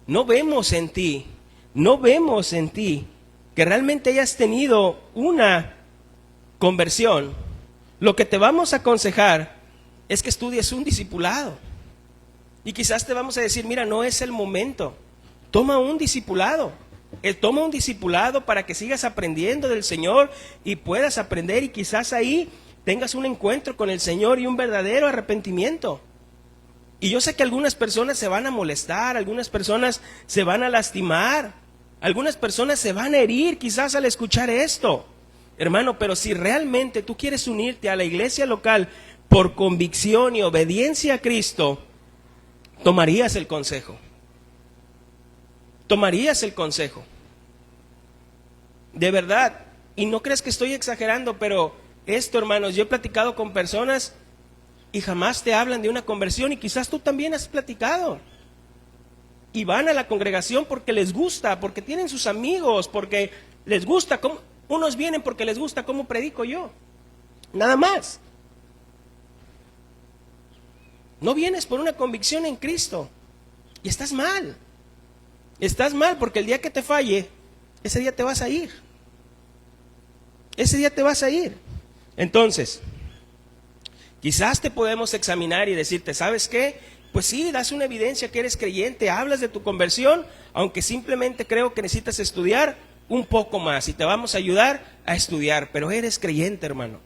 no vemos en ti que realmente hayas tenido una conversión, lo que te vamos a aconsejar es que estudies un discipulado. Y quizás te vamos a decir, mira, no es el momento. Toma un discipulado. Toma un discipulado para que sigas aprendiendo del Señor y puedas aprender, y quizás ahí tengas un encuentro con el Señor y un verdadero arrepentimiento. Y yo sé que algunas personas se van a molestar, algunas personas se van a lastimar, algunas personas se van a herir quizás al escuchar esto. Hermano, pero si realmente tú quieres unirte a la iglesia local por convicción y obediencia a Cristo, tomarías el consejo. Tomarías el consejo. De verdad. Y no crees que estoy exagerando, pero esto, hermanos, yo he platicado con personas y jamás te hablan de una conversión, y quizás tú también has platicado. Y van a la congregación porque les gusta, porque tienen sus amigos, porque les gusta cómo... Unos vienen porque les gusta cómo predico yo. Nada más. No vienes por una convicción en Cristo. Y estás mal. Estás mal porque el día que te falle, ese día te vas a ir. Ese día te vas a ir. Entonces, quizás te podemos examinar y decirte, ¿sabes qué? Pues sí, das una evidencia que eres creyente, hablas de tu conversión, aunque simplemente creo que necesitas estudiar un poco más y te vamos a ayudar a estudiar, pero eres creyente, hermano.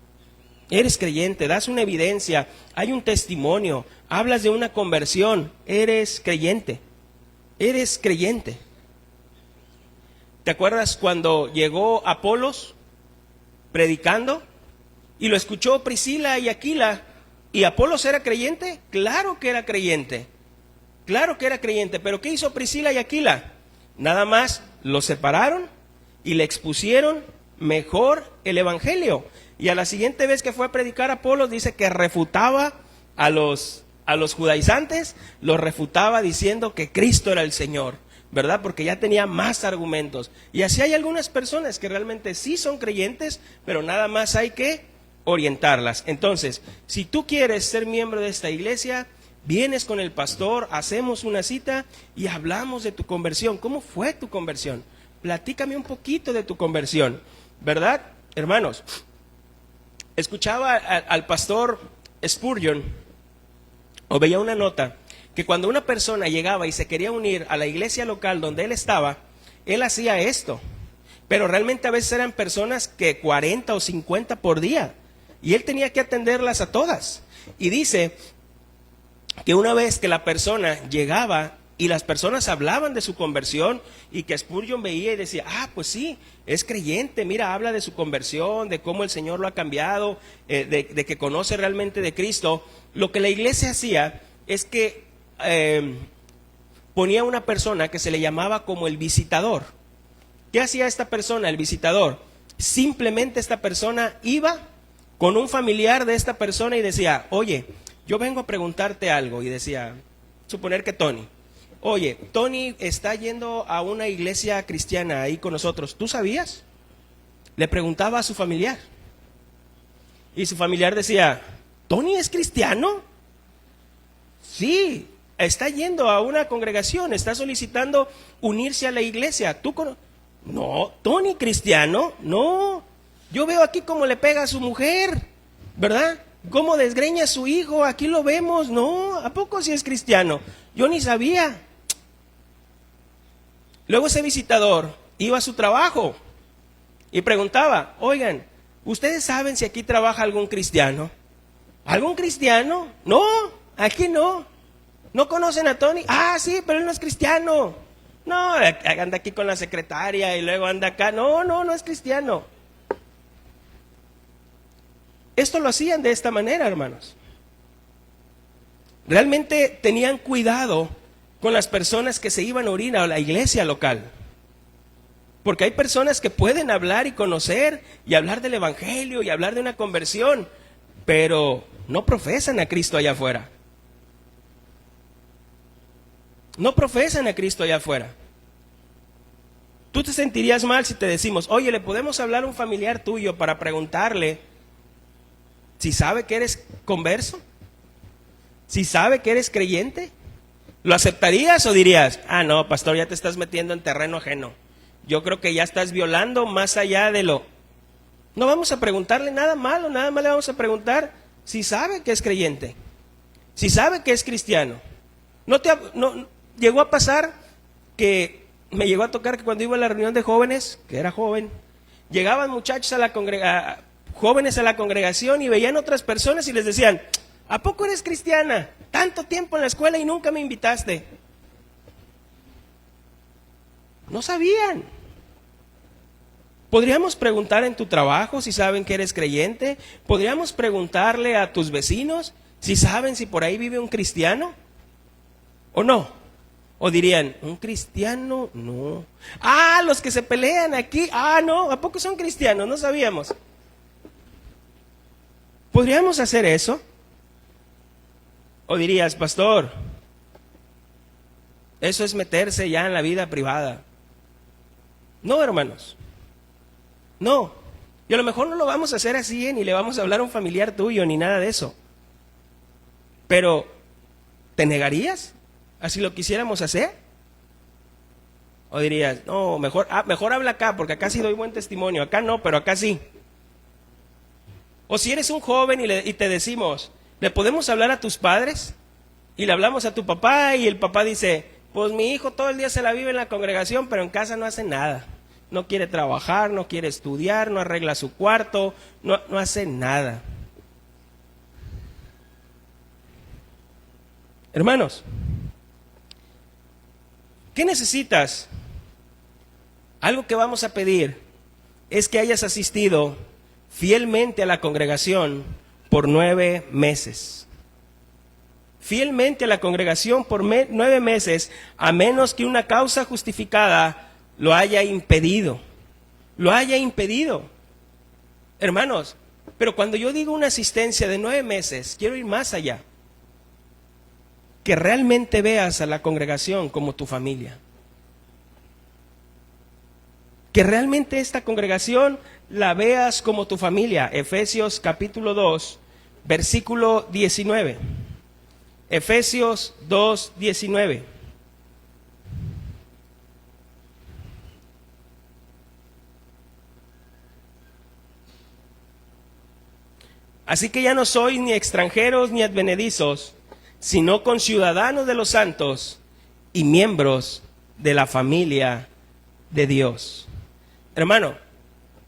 Eres creyente, das una evidencia, hay un testimonio, hablas de una conversión, eres creyente. Eres creyente. ¿Te acuerdas cuando llegó Apolos predicando y lo escuchó Priscila y Aquila? ¿Y Apolos era creyente? Claro que era creyente. Claro que era creyente. ¿Pero qué hizo Priscila y Aquila? Nada más lo separaron y le expusieron mejor el evangelio. Y a la siguiente vez que fue a predicar Apolos, dice que refutaba a los judaizantes, los refutaba diciendo que Cristo era el Señor, ¿verdad? Porque ya tenía más argumentos. Y así hay algunas personas que realmente sí son creyentes, pero nada más hay que orientarlas. Entonces, si tú quieres ser miembro de esta iglesia, vienes con el pastor, hacemos una cita y hablamos de tu conversión. ¿Cómo fue tu conversión? Platícame un poquito de tu conversión, ¿verdad? Hermanos, escuchaba al pastor Spurgeon, o veía una nota, que cuando una persona llegaba y se quería unir a la iglesia local donde él estaba, él hacía esto. Pero realmente a veces eran personas que 40 o 50 por día. Y él tenía que atenderlas a todas. Y dice que una vez que la persona llegaba y las personas hablaban de su conversión y que Spurgeon veía y decía, pues sí, es creyente, mira, habla de su conversión, de cómo el Señor lo ha cambiado, de que conoce realmente de Cristo. Lo que la iglesia hacía es que ponía una persona que se le llamaba como el visitador. ¿Qué hacía esta persona, el visitador? Simplemente esta persona iba con un familiar de esta persona y decía, oye, yo vengo a preguntarte algo. Y decía, suponer que Tony, oye, Tony está yendo a una iglesia cristiana ahí con nosotros, ¿tú sabías? Le preguntaba a su familiar. Y su familiar decía, ¿Tony es cristiano? Sí, está yendo a una congregación, está solicitando unirse a la iglesia. No, Tony cristiano, no. Yo veo aquí cómo le pega a su mujer, ¿verdad? Cómo desgreña a su hijo, aquí lo vemos. No, ¿a poco sí es cristiano? Yo ni sabía. Luego ese visitador iba a su trabajo y preguntaba, oigan, ¿ustedes saben si aquí trabaja algún cristiano? ¿Algún cristiano? No, aquí no. ¿No conocen a Tony? Sí, pero él no es cristiano. No, anda aquí con la secretaria y luego anda acá. No es cristiano. Esto lo hacían de esta manera, hermanos. realmente tenían cuidado con las personas que se iban a unir a la iglesia local. Porque hay personas que pueden hablar y conocer y hablar del evangelio y hablar de una conversión, pero no profesan a Cristo allá afuera. No profesan a Cristo allá afuera. Tú te sentirías mal si te decimos, oye, ¿le podemos hablar a un familiar tuyo para preguntarle si sabe que eres converso? ¿Si sabe que eres creyente? ¿Lo aceptarías o dirías, ah, no, pastor, ya te estás metiendo en terreno ajeno? Yo creo que ya estás violando más allá de lo... No vamos a preguntarle nada malo, nada más le vamos a preguntar si sabe que es creyente, si sabe que es cristiano. Llegó a pasar que me llegó a tocar que cuando iba a la reunión de jóvenes, que era joven, llegaban muchachos jóvenes a la congregación y veían otras personas y les decían, ¿a poco eres cristiana? Tanto tiempo en la escuela y nunca me invitaste. No sabían. ¿Podríamos preguntar en tu trabajo si saben que eres creyente? ¿Podríamos preguntarle a tus vecinos si saben si por ahí vive un cristiano? ¿O no? ¿O dirían, un cristiano? No. Ah, los que se pelean aquí. Ah, no, ¿a poco son cristianos? No sabíamos. ¿Podríamos hacer eso? ¿O dirías, pastor, eso es meterse ya en la vida privada? No, hermanos. No. Y a lo mejor no lo vamos a hacer así, ni le vamos a hablar a un familiar tuyo, ni nada de eso. Pero, ¿te negarías? ¿Así lo quisiéramos hacer? ¿O dirías, no, mejor habla acá, porque acá sí doy buen testimonio, acá no, pero acá sí? O si eres un joven y te decimos, ¿le podemos hablar a tus padres? Y le hablamos a tu papá y el papá dice, pues mi hijo todo el día se la vive en la congregación, pero en casa no hace nada. No quiere trabajar, no quiere estudiar, no arregla su cuarto, no hace nada. Hermanos, ¿qué necesitas? Algo que vamos a pedir es que hayas asistido fielmente a la congregación por 9 meses. Fielmente a la congregación por 9 meses, a menos que una causa justificada lo haya impedido. Lo haya impedido. Hermanos, pero cuando yo digo una asistencia de 9 meses, quiero ir más allá. Que realmente veas a la congregación como tu familia. Que realmente esta congregación la veas como tu familia. Efesios capítulo 2, versículo 19. Efesios 2, 19. Así que ya no sois ni extranjeros ni advenedizos, sino conciudadanos de los santos y miembros de la familia de Dios. Hermano,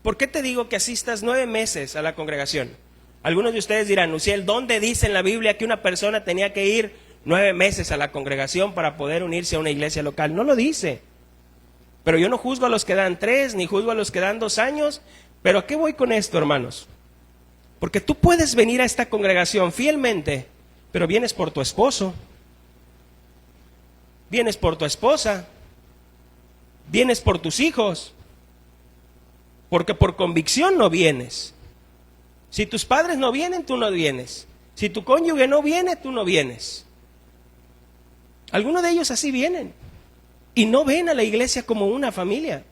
¿por qué te digo que asistas 9 meses a la congregación? Algunos de ustedes dirán, Uziel, ¿dónde dice en la Biblia que una persona tenía que ir 9 meses a la congregación para poder unirse a una iglesia local? No lo dice. Pero yo no juzgo a los que dan 3, ni juzgo a los que dan 2 años. Pero ¿a qué voy con esto, hermanos? Porque tú puedes venir a esta congregación fielmente, pero vienes por tu esposo, vienes por tu esposa, vienes por tus hijos, porque por convicción no vienes. Si tus padres no vienen, tú no vienes. Si tu cónyuge no viene, tú no vienes. Algunos de ellos así vienen y no ven a la iglesia como una familia.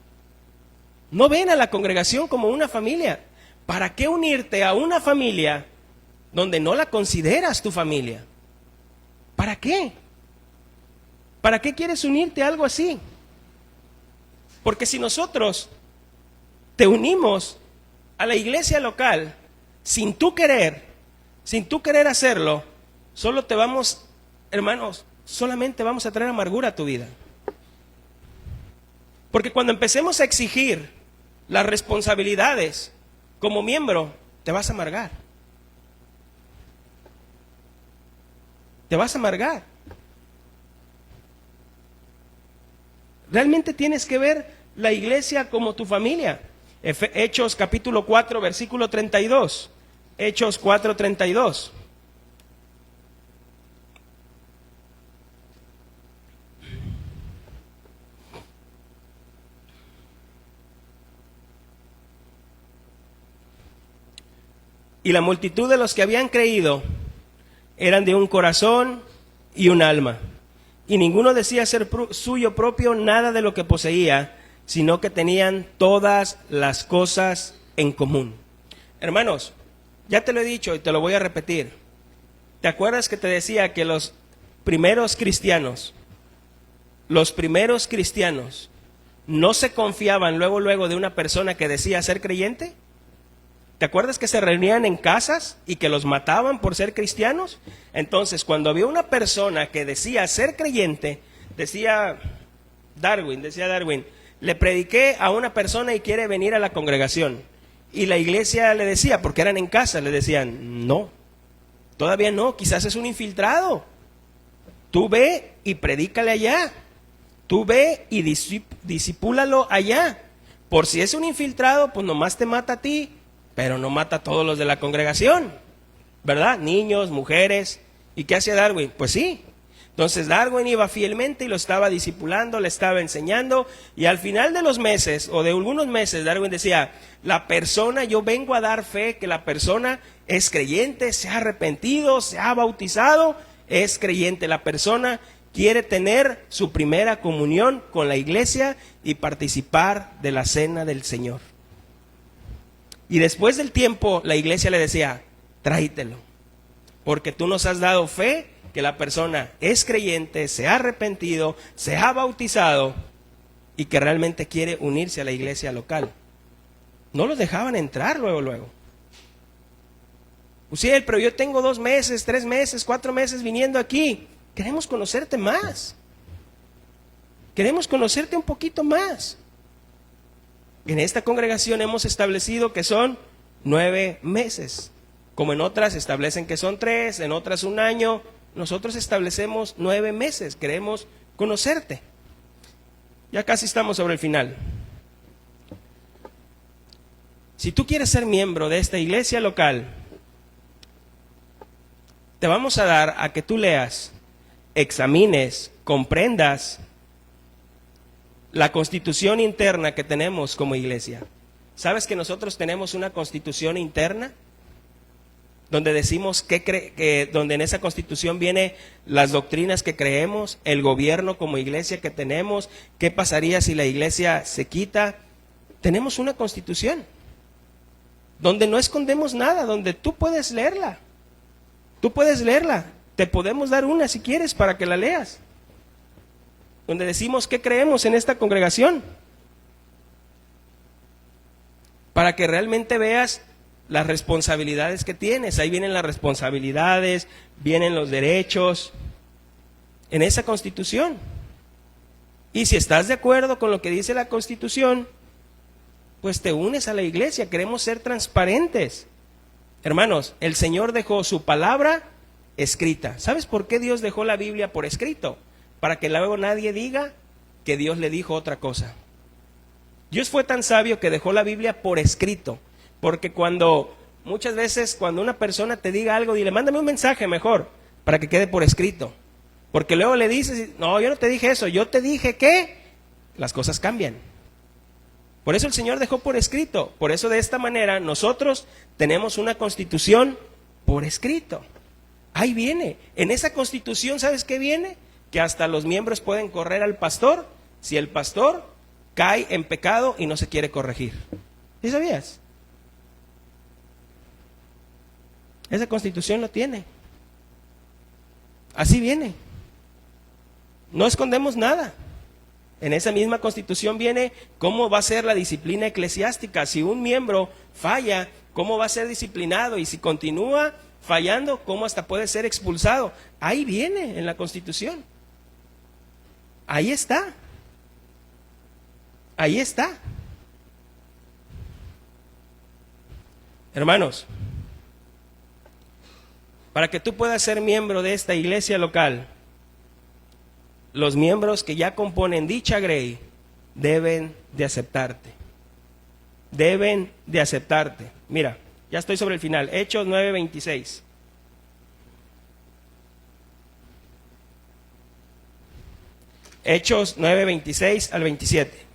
No ven a la congregación como una familia. ¿Para qué unirte a una familia donde no la consideras tu familia? ¿Para qué? ¿Para qué quieres unirte a algo así? Porque si nosotros te unimos a la iglesia local sin tú querer hacerlo, solo te vamos, hermanos, solamente vamos a traer amargura a tu vida. Porque cuando empecemos a exigir las responsabilidades como miembro, te vas a amargar. Te vas a amargar. Realmente tienes que ver la iglesia como tu familia. Hechos capítulo 4, versículo 32. Hechos 4:32. Y la multitud de los que habían creído eran de un corazón y un alma. Y ninguno decía ser suyo propio nada de lo que poseía, sino que tenían todas las cosas en común. Hermanos, ya te lo he dicho y te lo voy a repetir. ¿Te acuerdas que te decía que los primeros cristianos no se confiaban luego de una persona que decía ser creyente? ¿Te acuerdas que se reunían en casas y que los mataban por ser cristianos? Entonces, cuando había una persona que decía ser creyente, decía Darwin, le prediqué a una persona y quiere venir a la congregación. Y la iglesia le decía, porque eran en casa, le decían, no, todavía no, quizás es un infiltrado. Tú ve y predícale allá. Tú ve y disipúlalo allá. Por si es un infiltrado, pues nomás te mata a ti, pero no mata a todos los de la congregación, ¿verdad? Niños, mujeres. ¿Y qué hacía Darwin? Pues sí. Entonces Darwin iba fielmente y lo estaba discipulando, le estaba enseñando, y al final de los meses, o de algunos meses, Darwin decía, la persona, yo vengo a dar fe que la persona es creyente, se ha arrepentido, se ha bautizado, es creyente. La persona quiere tener su primera comunión con la iglesia y participar de la cena del Señor. Y después del tiempo, la iglesia le decía, tráetelo, porque tú nos has dado fe que la persona es creyente, se ha arrepentido, se ha bautizado y que realmente quiere unirse a la iglesia local. No los dejaban entrar luego. Uciel, pero yo tengo 2 meses, 3 meses, 4 meses viniendo aquí. Queremos conocerte más. Queremos conocerte un poquito más. En esta congregación hemos establecido que son 9 meses. Como en otras establecen que son 3, en otras 1 año. Nosotros establecemos 9 meses. Queremos conocerte. Ya casi estamos sobre el final. Si tú quieres ser miembro de esta iglesia local, te vamos a dar a que tú leas, examines, comprendas la constitución interna que tenemos como iglesia. ¿Sabes que nosotros tenemos una constitución interna? Donde decimos donde en esa constitución viene las doctrinas que creemos, el gobierno como iglesia que tenemos, qué pasaría si la iglesia se quita. Tenemos una constitución donde no escondemos nada, donde tú puedes leerla. Tú puedes leerla. Te podemos dar una si quieres para que la leas. Donde decimos qué creemos en esta congregación. Para que realmente veas las responsabilidades que tienes. Ahí vienen las responsabilidades, vienen los derechos en esa constitución. Y si estás de acuerdo con lo que dice la constitución, pues te unes a la iglesia. Queremos ser transparentes. Hermanos, el Señor dejó su palabra escrita. ¿Sabes por qué Dios dejó la Biblia por escrito? Para que luego nadie diga que Dios le dijo otra cosa. Dios fue tan sabio que dejó la Biblia por escrito. Porque muchas veces cuando una persona te diga algo, dile, mándame un mensaje mejor, para que quede por escrito. Porque luego le dices, no, yo no te dije eso, yo te dije que las cosas cambian. Por eso el Señor dejó por escrito. Por eso de esta manera nosotros tenemos una constitución por escrito. Ahí viene. En esa constitución, ¿sabes qué viene? Que hasta los miembros pueden correr al pastor si el pastor cae en pecado y no se quiere corregir. ¿Sí sabías? Esa constitución lo tiene. Así viene. No escondemos nada. En esa misma constitución viene cómo va a ser la disciplina eclesiástica. Si un miembro falla, cómo va a ser disciplinado. Y si continúa fallando, cómo hasta puede ser expulsado. Ahí viene en la constitución. Ahí está. Ahí está. Hermanos, para que tú puedas ser miembro de esta iglesia local, los miembros que ya componen dicha grey deben de aceptarte. Deben de aceptarte. Mira, ya estoy sobre el final. Hechos 9:26. Hechos 9:26 al 27.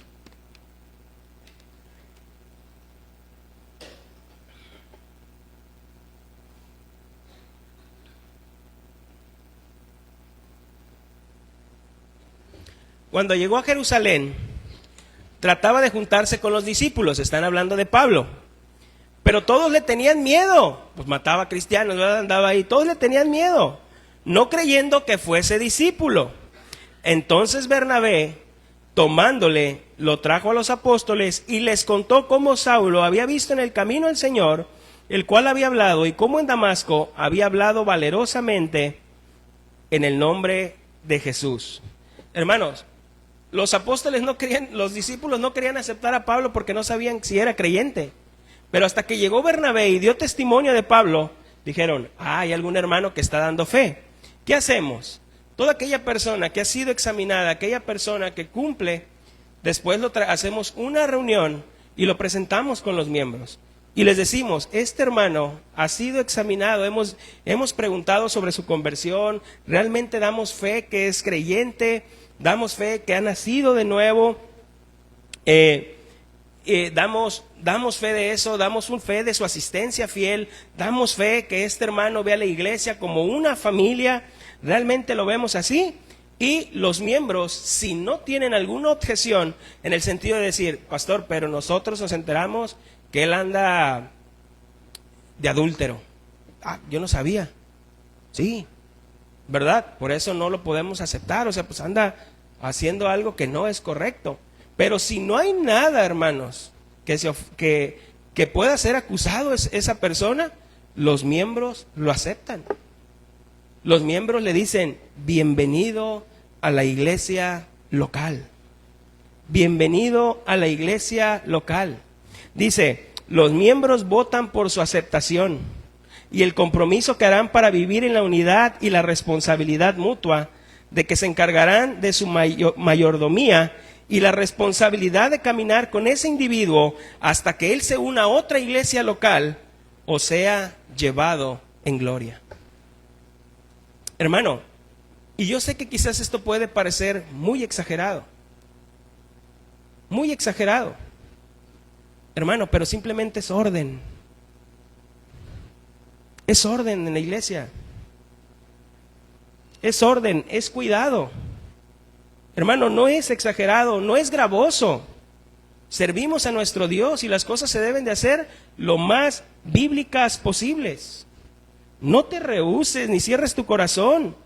cuando llegó a Jerusalén, trataba de juntarse con los discípulos, están hablando de Pablo, pero todos le tenían miedo, pues mataba a cristianos, ¿verdad? Andaba ahí, todos le tenían miedo, no creyendo que fuese discípulo. Entonces Bernabé, tomándole, lo trajo a los apóstoles y les contó cómo Saulo había visto en el camino al Señor, el cual había hablado, y cómo en Damasco había hablado valerosamente en el nombre de Jesús. Hermanos, los apóstoles no querían, los discípulos no querían aceptar a Pablo porque no sabían si era creyente. Pero hasta que llegó Bernabé y dio testimonio de Pablo, dijeron, hay algún hermano que está dando fe. ¿Qué hacemos? Toda aquella persona que ha sido examinada, aquella persona que cumple, después hacemos una reunión y lo presentamos con los miembros. Y les decimos, este hermano ha sido examinado, hemos preguntado sobre su conversión, realmente damos fe que es creyente, damos fe que ha nacido de nuevo, damos fe de eso, damos un fe de su asistencia fiel, damos fe que este hermano ve a la iglesia como una familia, realmente lo vemos así. Y los miembros, si no tienen alguna objeción, en el sentido de decir, pastor, pero nosotros nos enteramos que él anda de adúltero. Yo no sabía. Sí, ¿verdad? Por eso no lo podemos aceptar, o sea, pues anda haciendo algo que no es correcto. Pero si no hay nada, hermanos, que pueda ser acusado esa persona, los miembros lo aceptan. Los miembros le dicen, bienvenido a la iglesia local. Bienvenido a la iglesia local. Dice, los miembros votan por su aceptación y el compromiso que harán para vivir en la unidad y la responsabilidad mutua de que se encargarán de su mayordomía y la responsabilidad de caminar con ese individuo hasta que él se una a otra iglesia local o sea llevado en gloria. Hermano, y yo sé que quizás esto puede parecer muy exagerado, hermano, pero simplemente es orden. Es orden en la iglesia. Es orden, es cuidado. Hermano, no es exagerado, no es gravoso. Servimos a nuestro Dios y las cosas se deben de hacer lo más bíblicas posibles. No te rehúses ni cierres tu corazón,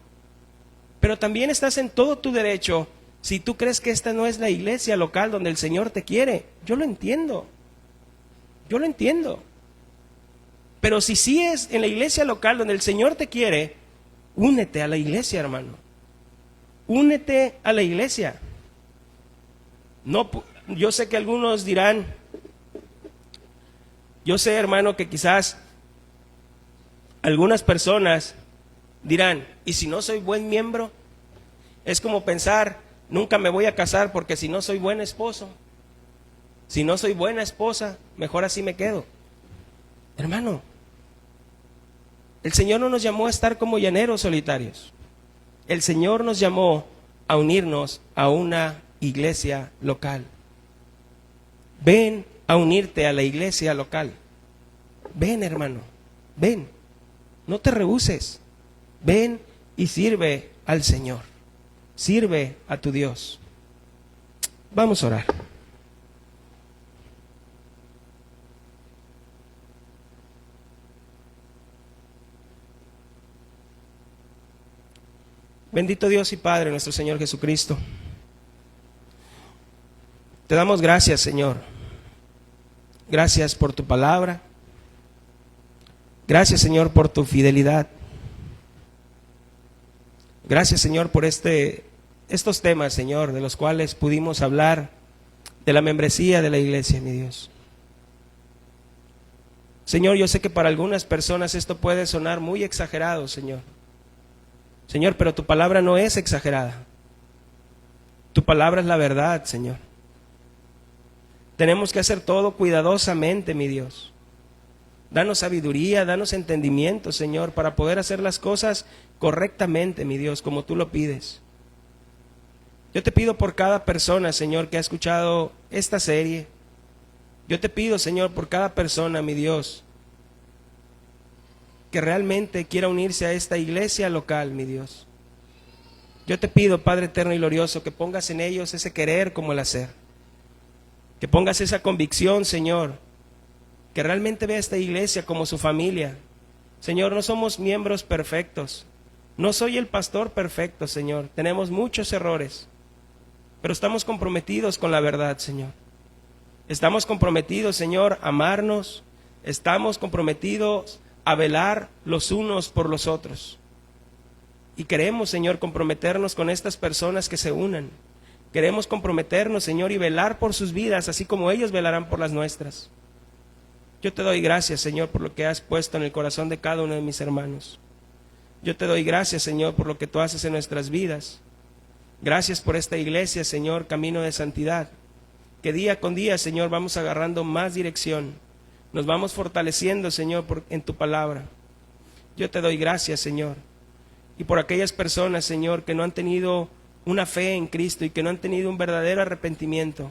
pero también estás en todo tu derecho si tú crees que esta no es la iglesia local donde el Señor te quiere. Yo lo entiendo. Pero si sí es en la iglesia local donde el Señor te quiere, únete a la iglesia, hermano. Únete a la iglesia. No, yo sé que algunos dirán, yo sé, hermano, que quizás algunas personas dirán, ¿y si no soy buen miembro? Es como pensar, nunca me voy a casar porque si no soy buen esposo, si no soy buena esposa, mejor así me quedo. Hermano, el Señor no nos llamó a estar como llaneros solitarios. El Señor nos llamó a unirnos a una iglesia local. Ven a unirte a la iglesia local. Ven, hermano, ven. No te rehúses. Ven y sirve al Señor. Sirve a tu Dios. Vamos a orar. Bendito Dios y Padre, nuestro Señor Jesucristo. Te damos gracias, Señor. Gracias por tu palabra. Gracias, Señor, por tu fidelidad. Gracias, Señor, por estos temas, Señor, de los cuales pudimos hablar de la membresía de la iglesia, mi Dios. Señor, yo sé que para algunas personas esto puede sonar muy exagerado, Señor. Señor, pero tu palabra no es exagerada. Tu palabra es la verdad, Señor. Tenemos que hacer todo cuidadosamente, mi Dios. Danos sabiduría, danos entendimiento, Señor, para poder hacer las cosas correctamente, mi Dios, como tú lo pides. Yo te pido por cada persona, Señor, que ha escuchado esta serie. Yo te pido, Señor, por cada persona, mi Dios, que realmente quiera unirse a esta iglesia local, mi Dios. Yo te pido, Padre eterno y glorioso, que pongas en ellos ese querer como el hacer. Que pongas esa convicción, Señor, que realmente vea esta iglesia como su familia. Señor, no somos miembros perfectos. No soy el pastor perfecto, Señor. Tenemos muchos errores, pero estamos comprometidos con la verdad, Señor. Estamos comprometidos, Señor, a amarnos. Estamos comprometidos a velar los unos por los otros. Y queremos, Señor, comprometernos con estas personas que se unan. Queremos comprometernos, Señor, y velar por sus vidas, así como ellos velarán por las nuestras. Yo te doy gracias, Señor, por lo que has puesto en el corazón de cada uno de mis hermanos. Yo te doy gracias, Señor, por lo que tú haces en nuestras vidas. Gracias por esta iglesia, Señor, camino de santidad. Que día con día, Señor, vamos agarrando más dirección. Nos vamos fortaleciendo, Señor, en tu palabra. Yo te doy gracias, Señor. Y por aquellas personas, Señor, que no han tenido una fe en Cristo y que no han tenido un verdadero arrepentimiento.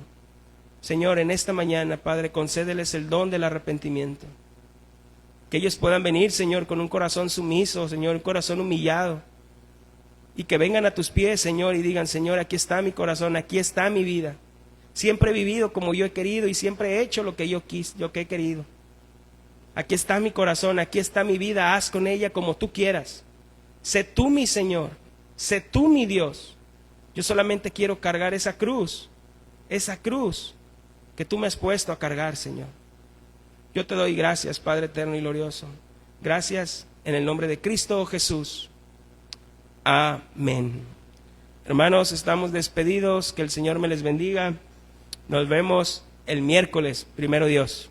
Señor, en esta mañana, Padre, concédeles el don del arrepentimiento. Que ellos puedan venir, Señor, con un corazón sumiso, Señor, un corazón humillado. Y que vengan a tus pies, Señor, y digan, Señor, aquí está mi corazón, aquí está mi vida. Siempre he vivido como yo he querido y siempre he hecho lo que yo he querido. Aquí está mi corazón, aquí está mi vida, haz con ella como tú quieras. Sé tú mi Señor, sé tú mi Dios. Yo solamente quiero cargar esa cruz que tú me has puesto a cargar, Señor. Yo te doy gracias, Padre eterno y glorioso. Gracias en el nombre de Cristo Jesús. Amén. Hermanos, estamos despedidos. Que el Señor me les bendiga. Nos vemos el miércoles, primero Dios.